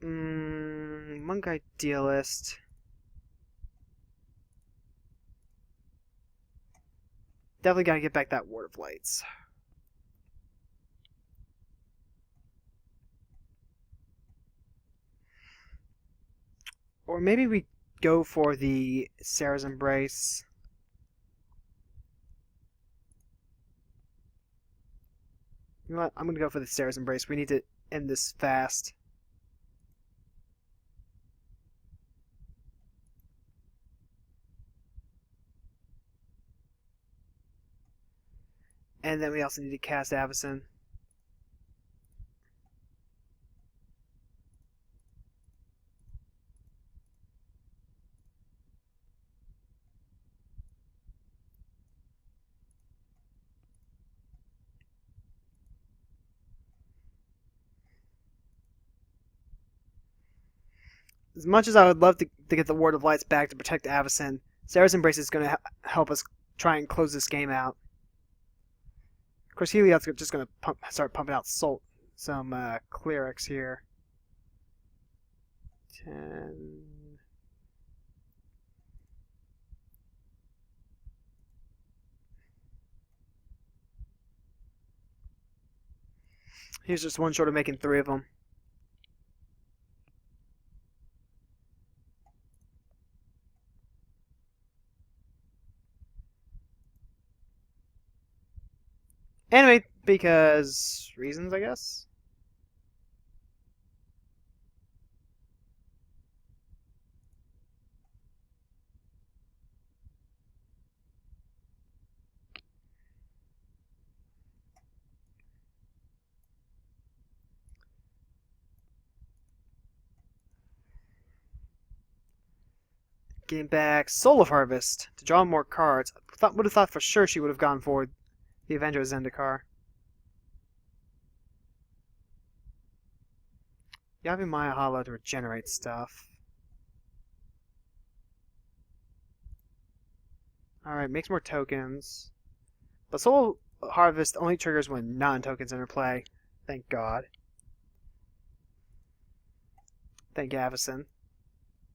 Monk Idealist. Definitely gotta get back that Ward of Lights. Or maybe we go for the Sarah's Embrace. You know what? I'm gonna go for the Sarah's Embrace. We need to end this fast. And then we also need to cast Avacyn. As much as I would love to get the Ward of Lights back to protect Avacyn, Sarah's Embrace is going to help us try and close this game out. Of course, Heliod's just going to start pumping out some clerics here. 10... He's just one short of making 3 of them. Anyway, because reasons, I guess. Getting back Soul of Harvest to draw more cards. Would have thought for sure she would have gone for the Avenger of Zendikar. Yavimaya Hollow to regenerate stuff. Alright, makes more tokens. But Soul Harvest only triggers when non-tokens enter play. Thank God. Thank Avacyn.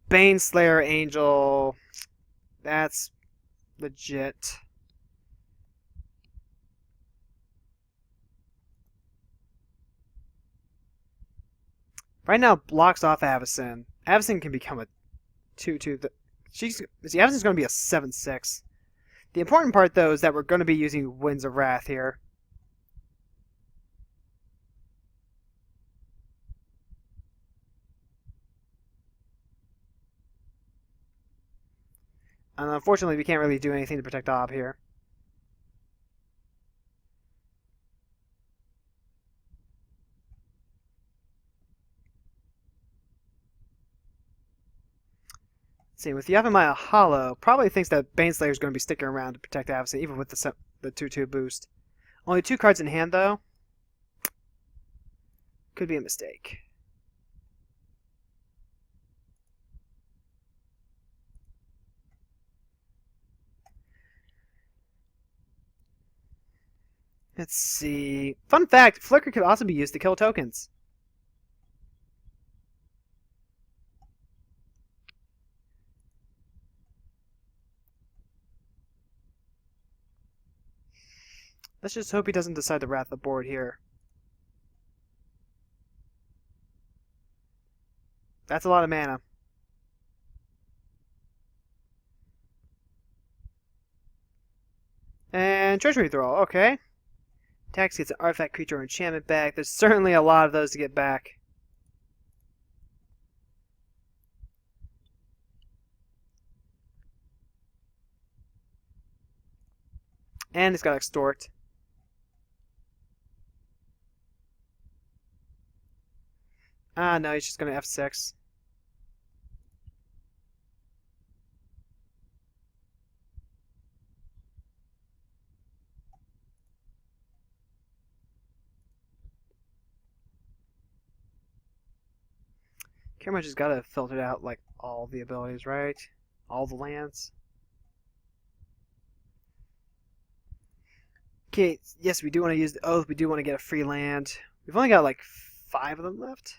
Baneslayer Angel. That's legit. Right now, blocks off Avacyn. Avacyn can become a 2-2. Avacyn's going to be a 7-6. The important part, though, is that we're going to be using Winds of Wrath here. And unfortunately, we can't really do anything to protect Ob here. Let's see, with Yavimaya Hollow, probably thinks that Baneslayer is going to be sticking around to protect Avacyn, even with the 2-2 boost. Only 2 cards in hand, though. Could be a mistake. Let's see. Fun fact, Flicker could also be used to kill tokens. Let's just hope he doesn't decide to wrath the board here. That's a lot of mana. And Treasury Thrall, okay. Tax gets an artifact, creature, or enchantment back. There's certainly a lot of those to get back. And it's got Extort. Ah, no, he's just going to F6. Camera just got to filter out, like, all the abilities, right? All the lands. Okay, yes, we do want to use the Oath. We do want to get a free land. We've only got, like, 5 of them left.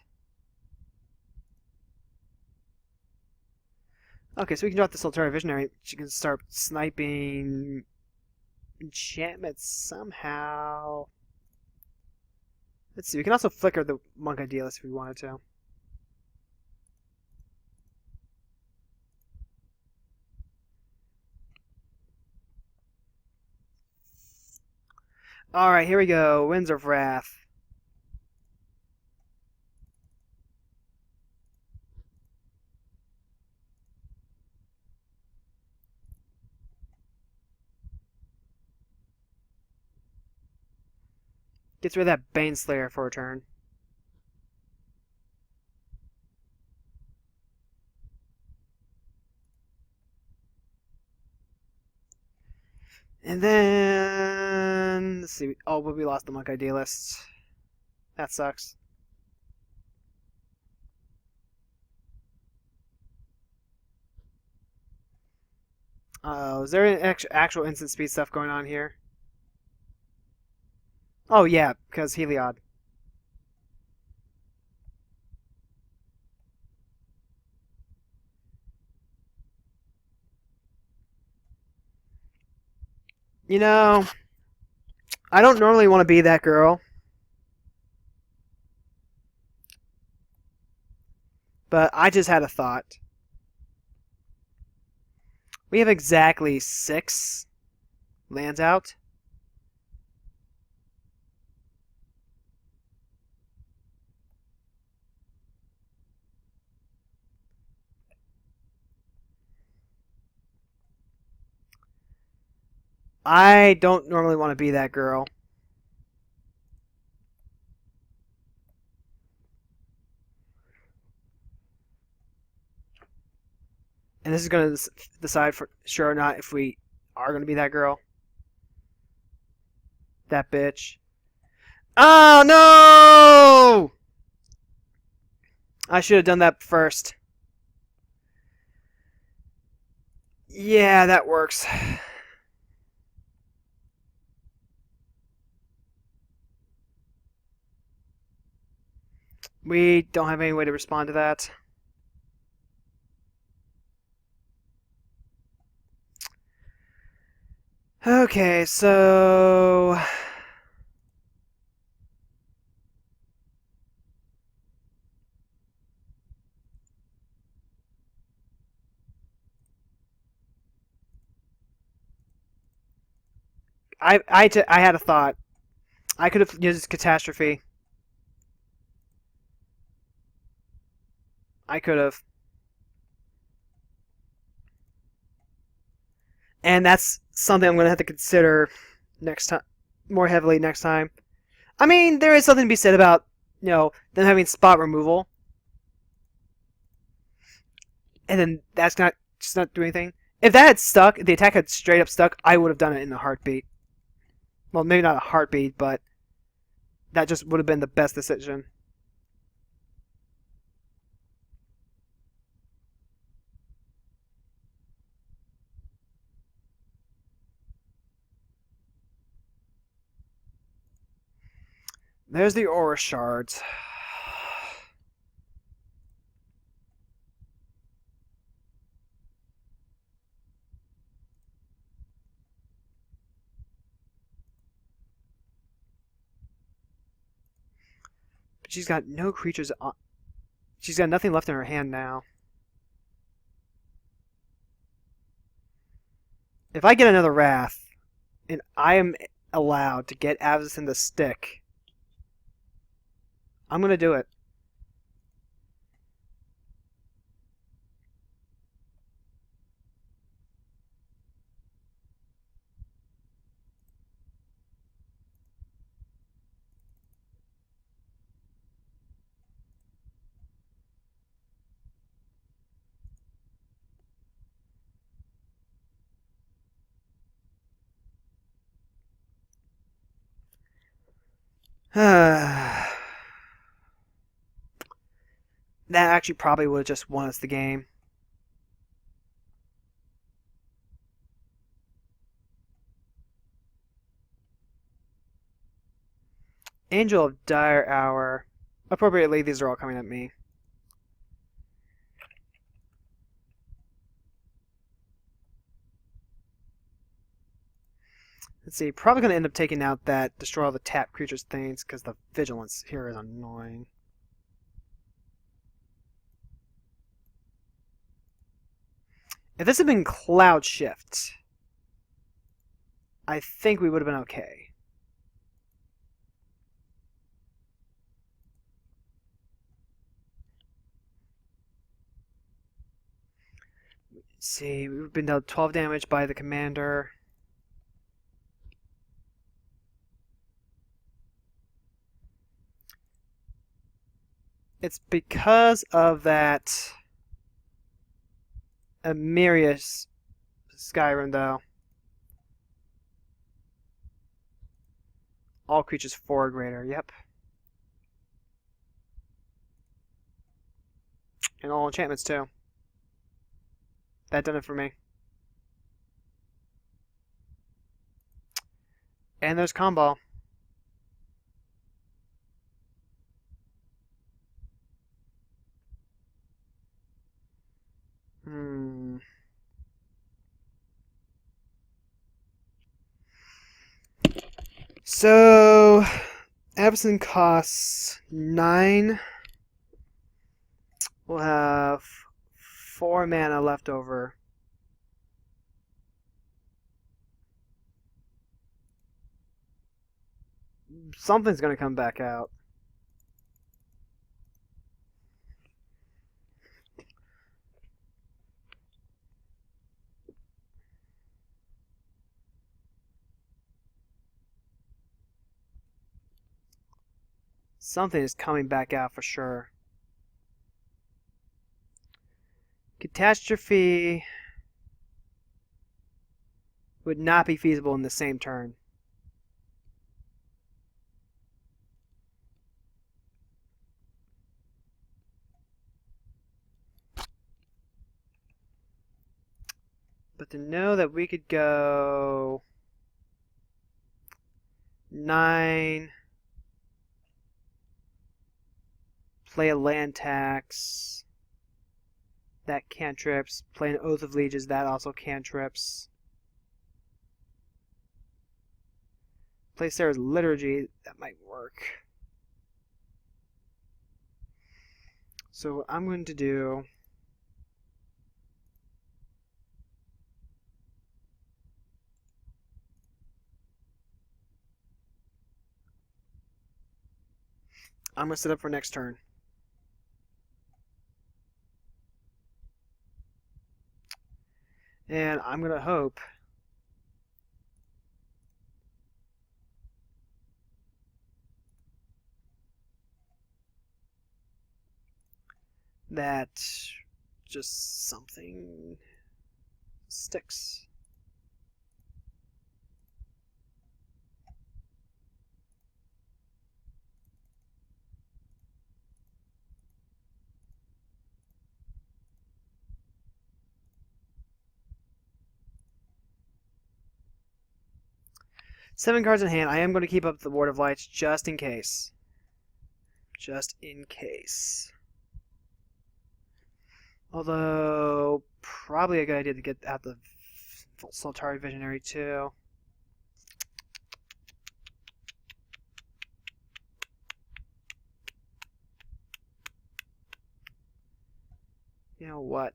Okay, so we can drop this Altera Visionary. She can start sniping enchantments somehow. Let's see, we can also flicker the Monk Idealist if we wanted to. Alright, here we go. Winds of Wrath. Gets rid of that Baneslayer for a turn. And then... let's see. Oh, but we lost the Monk Idealist. That sucks. Is there an actual instant speed stuff going on here? Oh, yeah, because Heliod. You know, I don't normally want to be that girl. But I just had a thought. We have exactly 6 lands out. I don't normally want to be that girl. And this is going to decide for sure or not if we are going to be that girl. That bitch. Oh, no! I should have done that first. Yeah, that works. We don't have any way to respond to that. Okay, so... I had a thought. I could have used catastrophe. I could have. And that's something I'm going to have to consider next time, more heavily next time. I mean, there is something to be said about, them having spot removal. And then that's not just not doing anything. If that had stuck, if the attack had straight up stuck, I would have done it in a heartbeat. Well, maybe not a heartbeat, but that just would have been the best decision. There's the aura shards. But she's got no creatures on. She's got nothing left in her hand now. If I get another Wrath, and I am allowed to get Avacyn the stick, I'm going to do it. That actually probably would have just won us the game. Angel of Dire Hour. Appropriately, these are all coming at me. Let's see, probably going to end up taking out that destroy all the tap creatures things because the vigilance here is annoying. If this had been Cloud Shift, I think we would have been okay. Let's see, we've been dealt 12 damage by the commander. It's because of that Amirius Skyrim, though. All creatures 4 or greater, yep. And all enchantments, too. That done it for me. And there's combo. So, Avacyn costs 9. We'll have 4 mana left over. Something's going to come back out. Something is coming back out for sure. Catastrophe would not be feasible in the same turn. But to know that we could go 9, play a land tax, that cantrips, play an Oath of Lieges, that also cantrips. Play Sarah's Liturgy, that might work. So what I'm going to do... I'm going to set up for next turn. And I'm going to hope that just something sticks. Seven cards in hand. I am going to keep up the Ward of Lights just in case. Just in case. Although, probably a good idea to get out the Soltari Visionary too. You know what?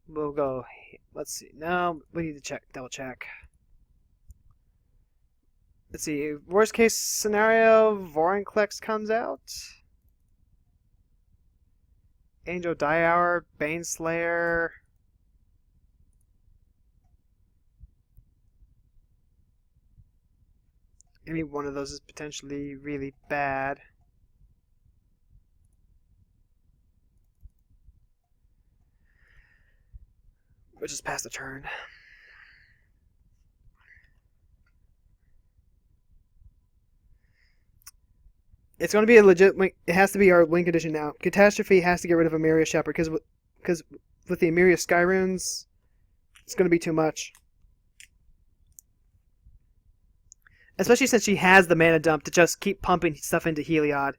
We'll go. Let's see. No, we need to check. Double check. Let's see. Worst case scenario, Vorinclex comes out. Angel Die Hour, Baneslayer. Any one of those is potentially really bad. We'll just pass the turn. It's going to be a legit... It has to be our win condition now. Catastrophe has to get rid of Emeria Shepherd, because with the Emeria Sky Runes, it's going to be too much. Especially since she has the mana dump to just keep pumping stuff into Heliod.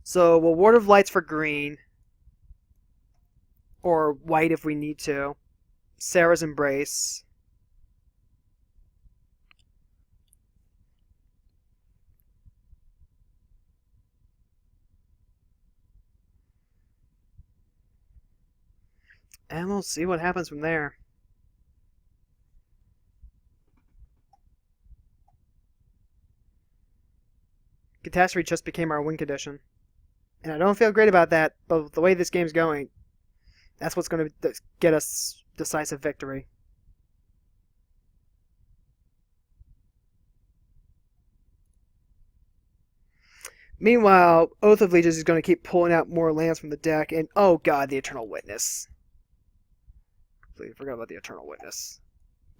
So we'll Ward of Lights for green. Or white if we need to. Sarah's Embrace. And we'll see what happens from there. Catastrophe just became our win condition. And I don't feel great about that, but the way this game's going, that's what's going to get us decisive victory. Meanwhile, Oath of Lieges is going to keep pulling out more lands from the deck, and oh god, the Eternal Witness. Completely forgot about the Eternal Witness.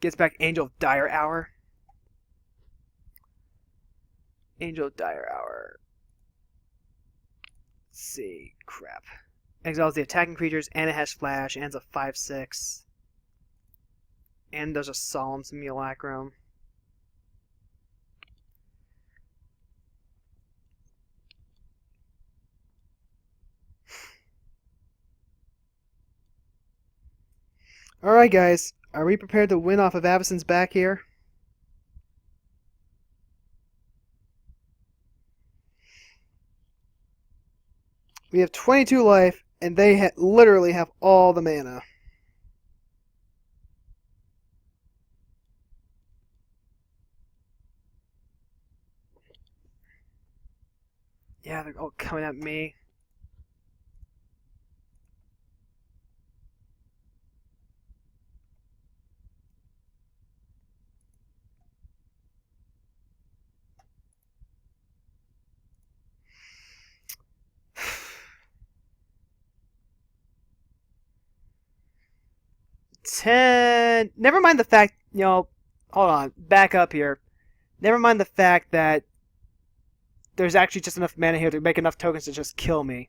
Gets back Angel of Dire Hour. Angel of Dire Hour. Let's see. Crap. Exiles the attacking creatures, and it has Flash, and it's a 5/6. And there's a Solemn Simulacrum. Alright guys, are we prepared to win off of Avacyn's back here? We have 22 life, and they literally have all the mana. Yeah, they're all coming at me. Never mind the fact, hold on, back up here. Never mind the fact that there's actually just enough mana here to make enough tokens to just kill me.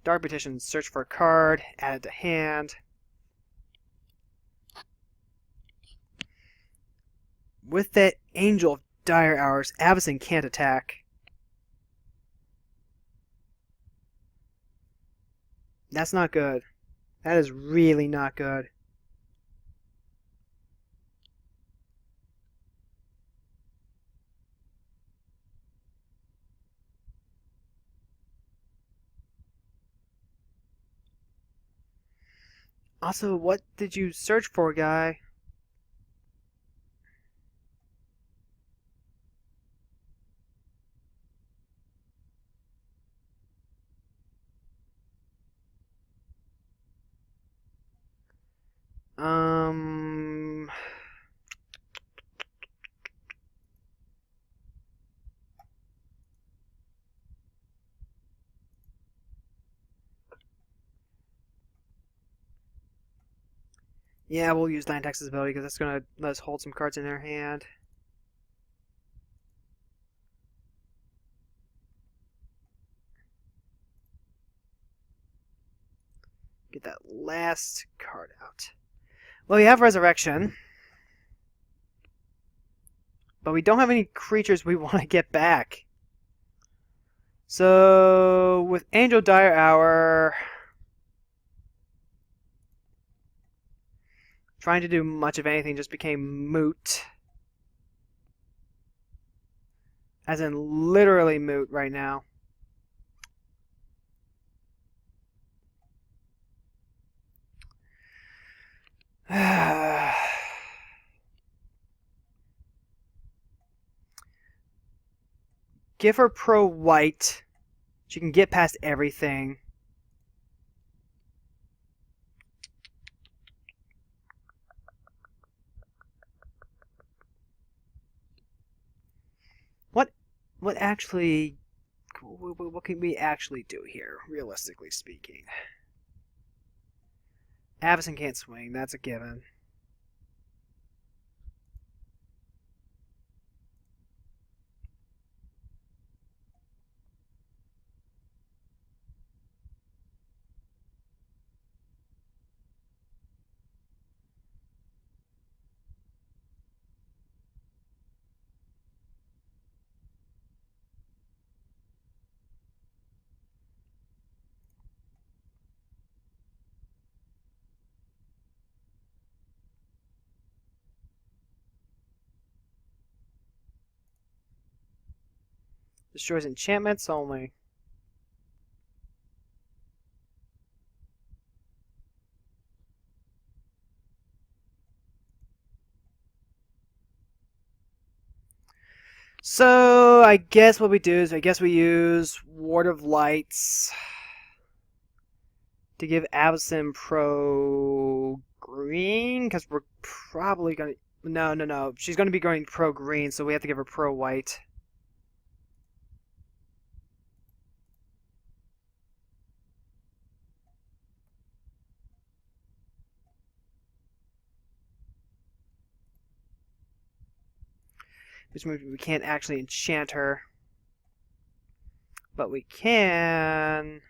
Dark Petition, search for a card, add it to hand. With that Angel of Dire Hours, Avacyn can't attack. That's not good. That is really not good. Also, what did you search for, guy? Um... Yeah, we'll use Dynatex's ability because that's going to let us hold some cards in their hand. Get that last card out. Well, we have Resurrection. But we don't have any creatures we want to get back. So, with Angel Dire Hour, trying to do much of anything just became moot. As in, literally moot right now. Give her pro white. She can get past everything. What actually... What can we actually do here, realistically speaking? Avacyn can't swing, that's a given. Destroys enchantments only. So, I guess what we do is, we use Ward of Lights to give Avacyn pro green, because we're probably going to... No. She's going to be going pro green, so we have to give her pro white. Which means we can't actually enchant her. But we can...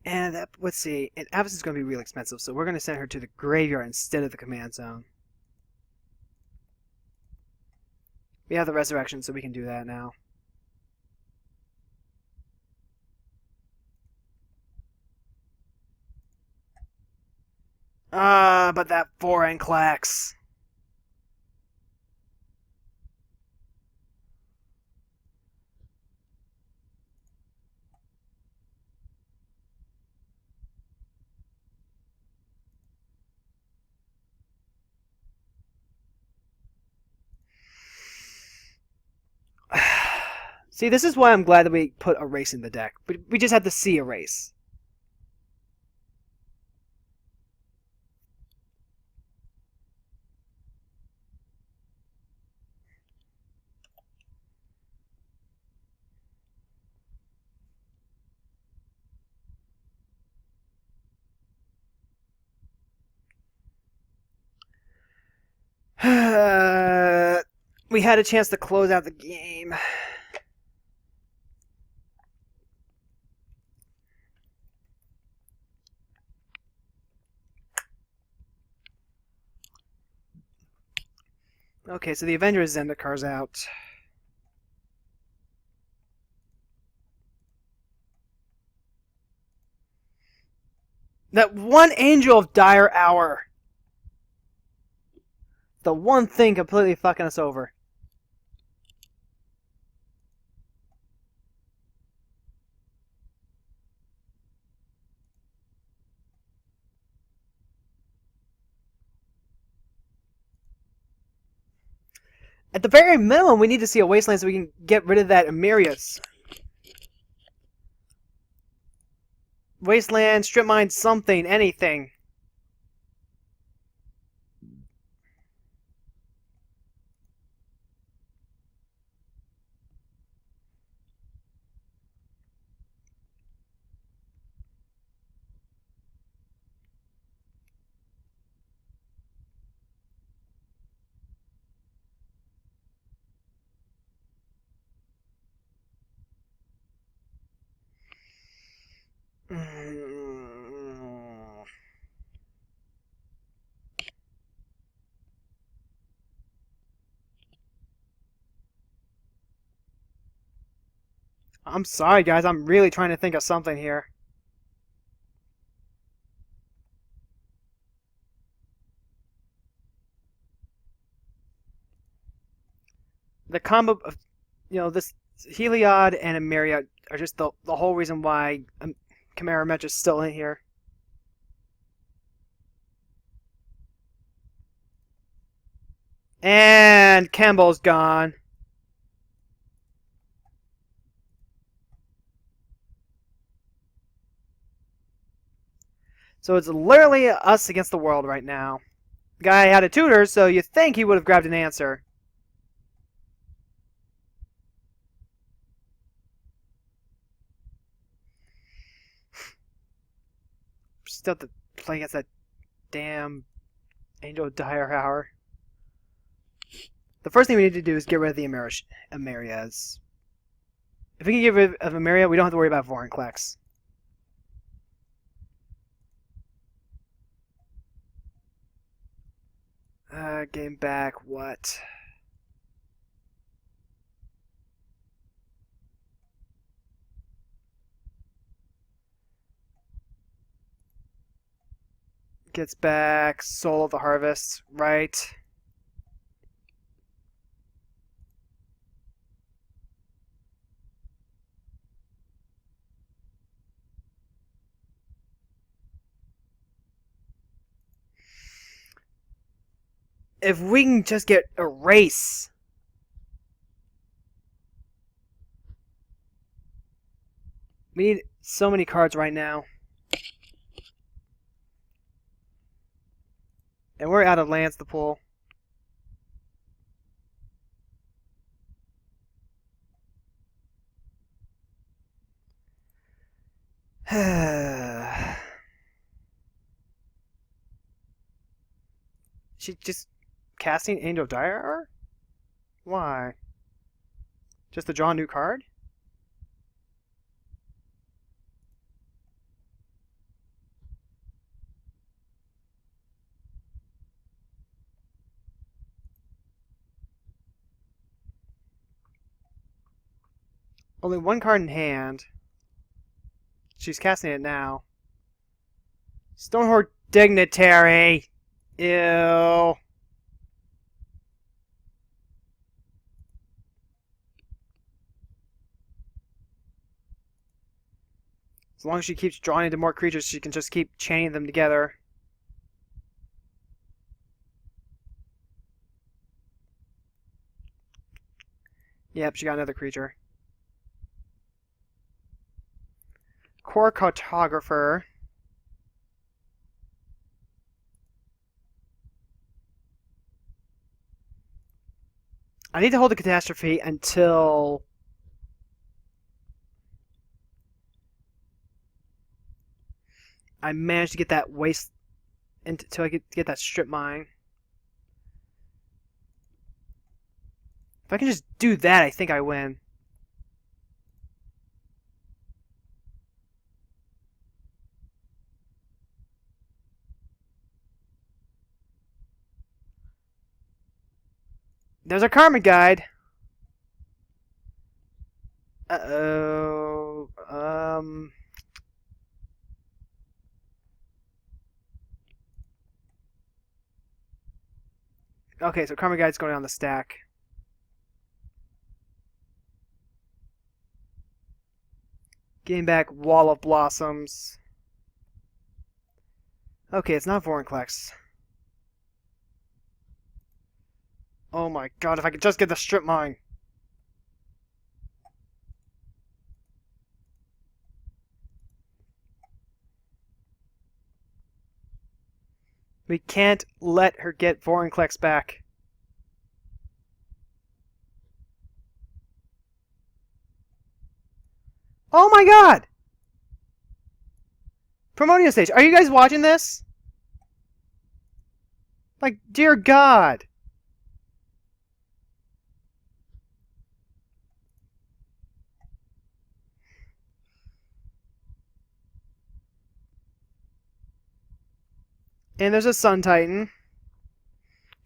And let's see, and Avacyn's going to be real expensive, so we're going to send her to the graveyard instead of the command zone. We have the resurrection, so we can do that now. But that 4N clacks. See, this is why I'm glad that we put a race in the deck. But we just had to see a race. We had a chance to close out the game. Okay, so the Avengers Zendikar's out. That one Angel of Dire Hour. The one thing completely fucking us over. At the very minimum, we need to see a Wasteland so we can get rid of that Amirius. Wasteland, Strip Mine, something, anything. I'm sorry, guys. I'm really trying to think of something here. The combo of, this Heliod and Emiria are just the whole reason why Chimera Match is still in here. And Campbell's gone. So it's literally us against the world right now. The guy had a tutor, so you think he would have grabbed an answer. Still have to play against that damn Angel of Dire Hour. The first thing we need to do is get rid of the Amerias. If we can get rid of Ameria, we don't have to worry about Vorinclex. Game back, what? Gets back, Soul of the Harvest, right? If we can just get a race. We need so many cards right now. And we're out of lands to pull. She just casting Angel of Dire? Why? Just to draw a new card? Only one card in hand. She's casting it now. Stonehorde Dignitary! Ew. As long as she keeps drawing into more creatures, she can just keep chaining them together. Yep, she got another creature. Core Cartographer. I need to hold the catastrophe until I manage to get that waste, until I get that strip mine. If I can just do that, I think I win. There's our karma guide. Uh-oh. Okay, so karma guide's going on the stack. Getting back Wall of Blossoms. Okay, it's not Vorinclex. Oh my god, if I could just get the strip mine. We can't let her get Vorinclex back. Oh my god! Promoting stage. Are you guys watching this? Like, dear god. And there's a Sun Titan.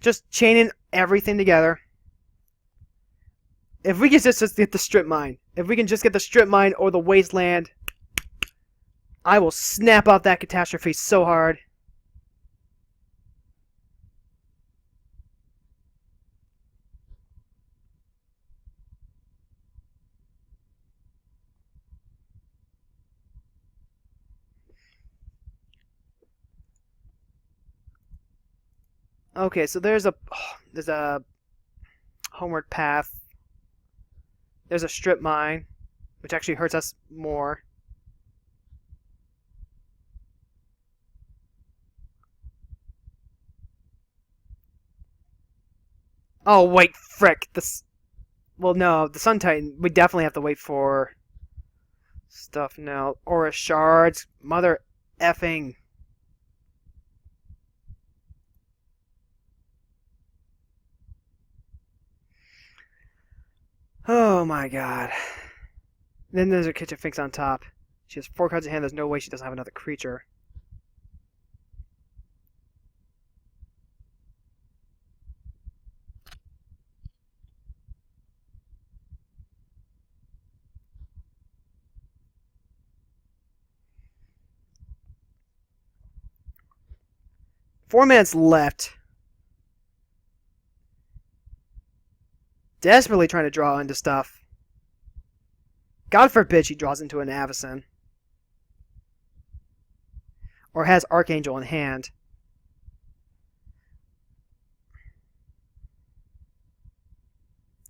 Just chaining everything together. If we can just get the strip mine. If we can just get the strip mine or the wasteland, I will snap out that catastrophe so hard. Okay, so there's a homeward path. There's a strip mine, which actually hurts us more. Oh wait, frick! Well, no, the Sun Titan. We definitely have to wait for stuff now. Aura shards, mother effing. Oh my god. Then there's a Kitchen Finks on top. She has 4 cards in hand. There's no way she doesn't have another creature. Four minutes left. Desperately trying to draw into stuff. God forbid she draws into an Avacyn. Or has Archangel in hand.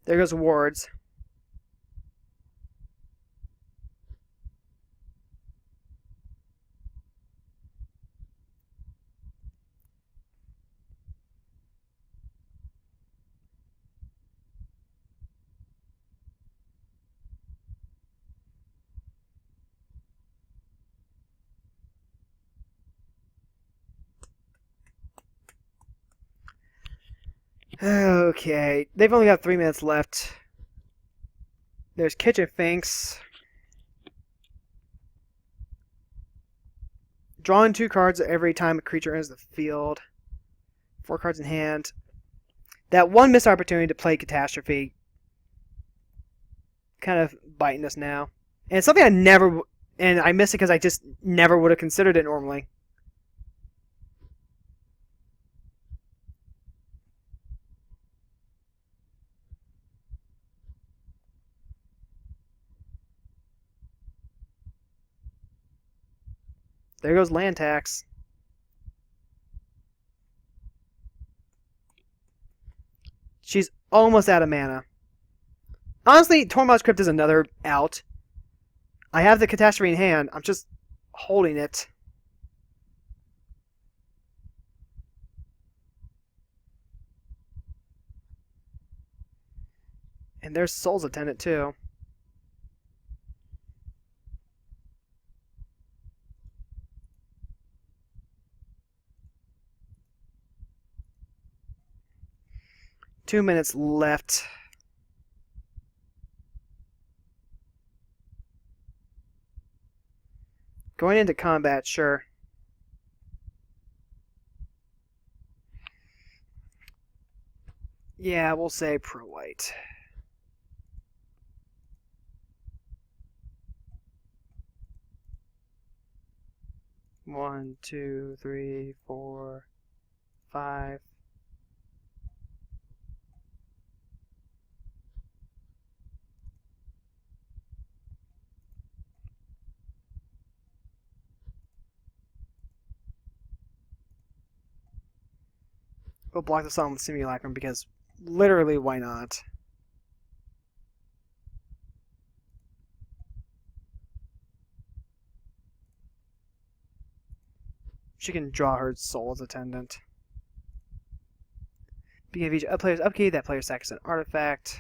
There goes Wards. Okay, they've only got 3 minutes left. There's Kitchen Finks. Drawing 2 cards every time a creature enters the field. 4 cards in hand. That one missed opportunity to play Catastrophe. Kind of biting us now. And it's something I never... And I missed it because I just never would have considered it normally. There goes land tax. She's almost out of mana. Honestly, Tormod's Crypt is another out. I have the catastrophe in hand. I'm just holding it. And there's Soul's Attendant too. Two minutes left. Going into combat, sure. Yeah, we'll say pro-white. One, two, three, four, five. We'll block this on with Simulacrum because literally, why not? She can draw her Soul's Attendant. Beginning of each player's upkeep, that player sacks an artifact.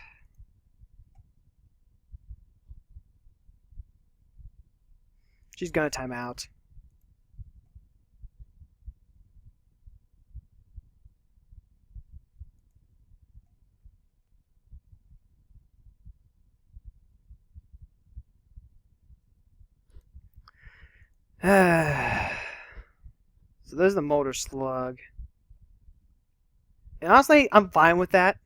She's gonna time out. So there's the Molder Slug. And honestly, I'm fine with that.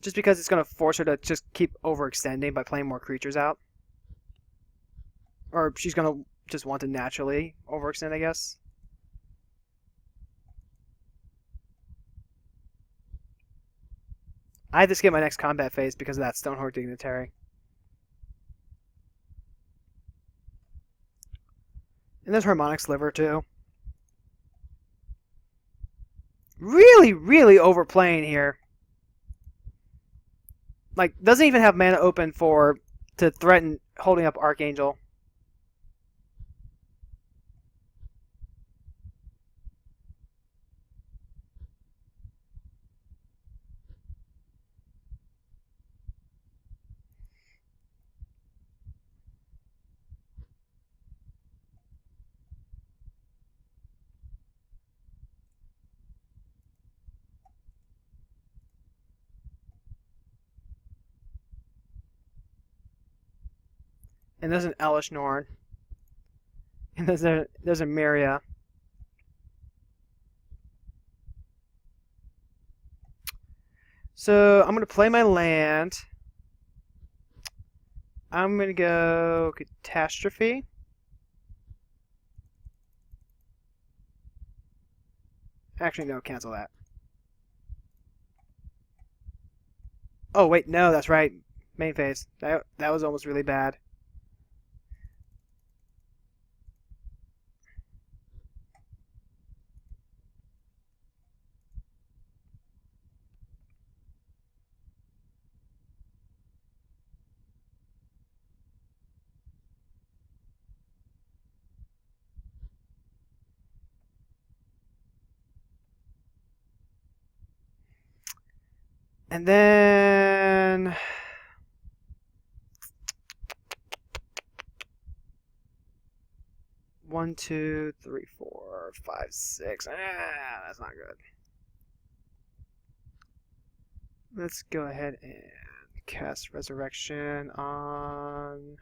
Just because it's going to force her to just keep overextending by playing more creatures out. Or she's going to just want to naturally overextend, I guess. I had to skip my next combat phase because of that Stoneheart Dignitary. And there's Harmonic Sliver, too. Really, really overplaying here. Like, doesn't even have mana open to threaten holding up Archangel. And there's an Elish Norn. And there's a Myria. So I'm gonna play my land. I'm gonna go Catastrophe. Actually, no, cancel that. Oh wait, no, that's right. Main phase. That was almost really bad. And then 1, 2, 3, 4, 5, 6. That's not good. Let's go ahead and cast Resurrection on...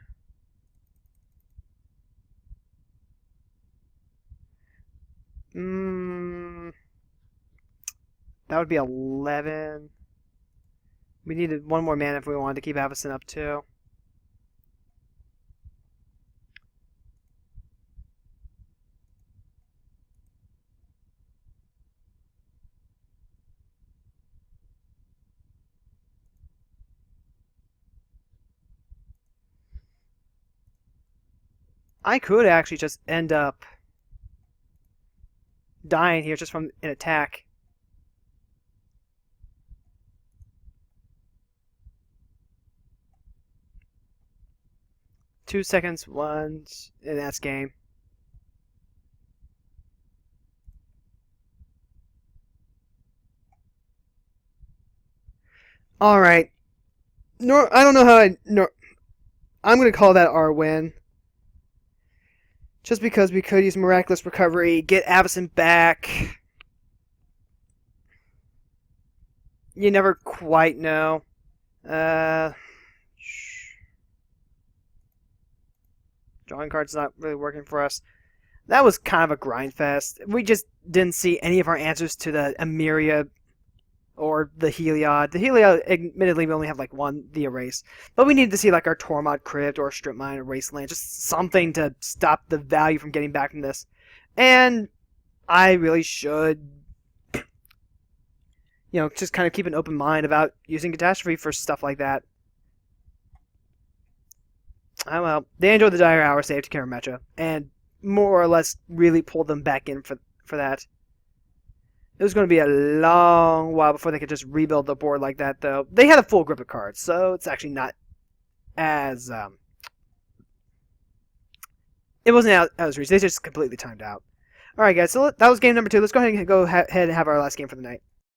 That would be 11. We needed one more mana if we wanted to keep Avacyn up too. I could actually just end up dying here just from an attack. 2 seconds, once, and that's game. All right. I don't know how I'm going to call that our win. Just because we could use Miraculous Recovery, get Avacyn back. You never quite know. Drawing card's not really working for us. That was kind of a grind fest. We just didn't see any of our answers to the Emiria or the Heliod. The Heliod, admittedly, we only have like one, the Erase. But we needed to see like our Tormod Crypt or Strip Mine or Wasteland. Just something to stop the value from getting back from this. And I really should, just kind of keep an open mind about using Catastrophe for stuff like that. Oh well, they enjoyed the Dire Hour save to Karametra, and more or less really pulled them back in for that. It was going to be a long while before they could just rebuild the board like that, though. They had a full grip of cards, so it's actually not as... it wasn't out as reached. They just completely timed out. Alright, guys, so that was game number 2. Let's go ahead and have our last game for the night.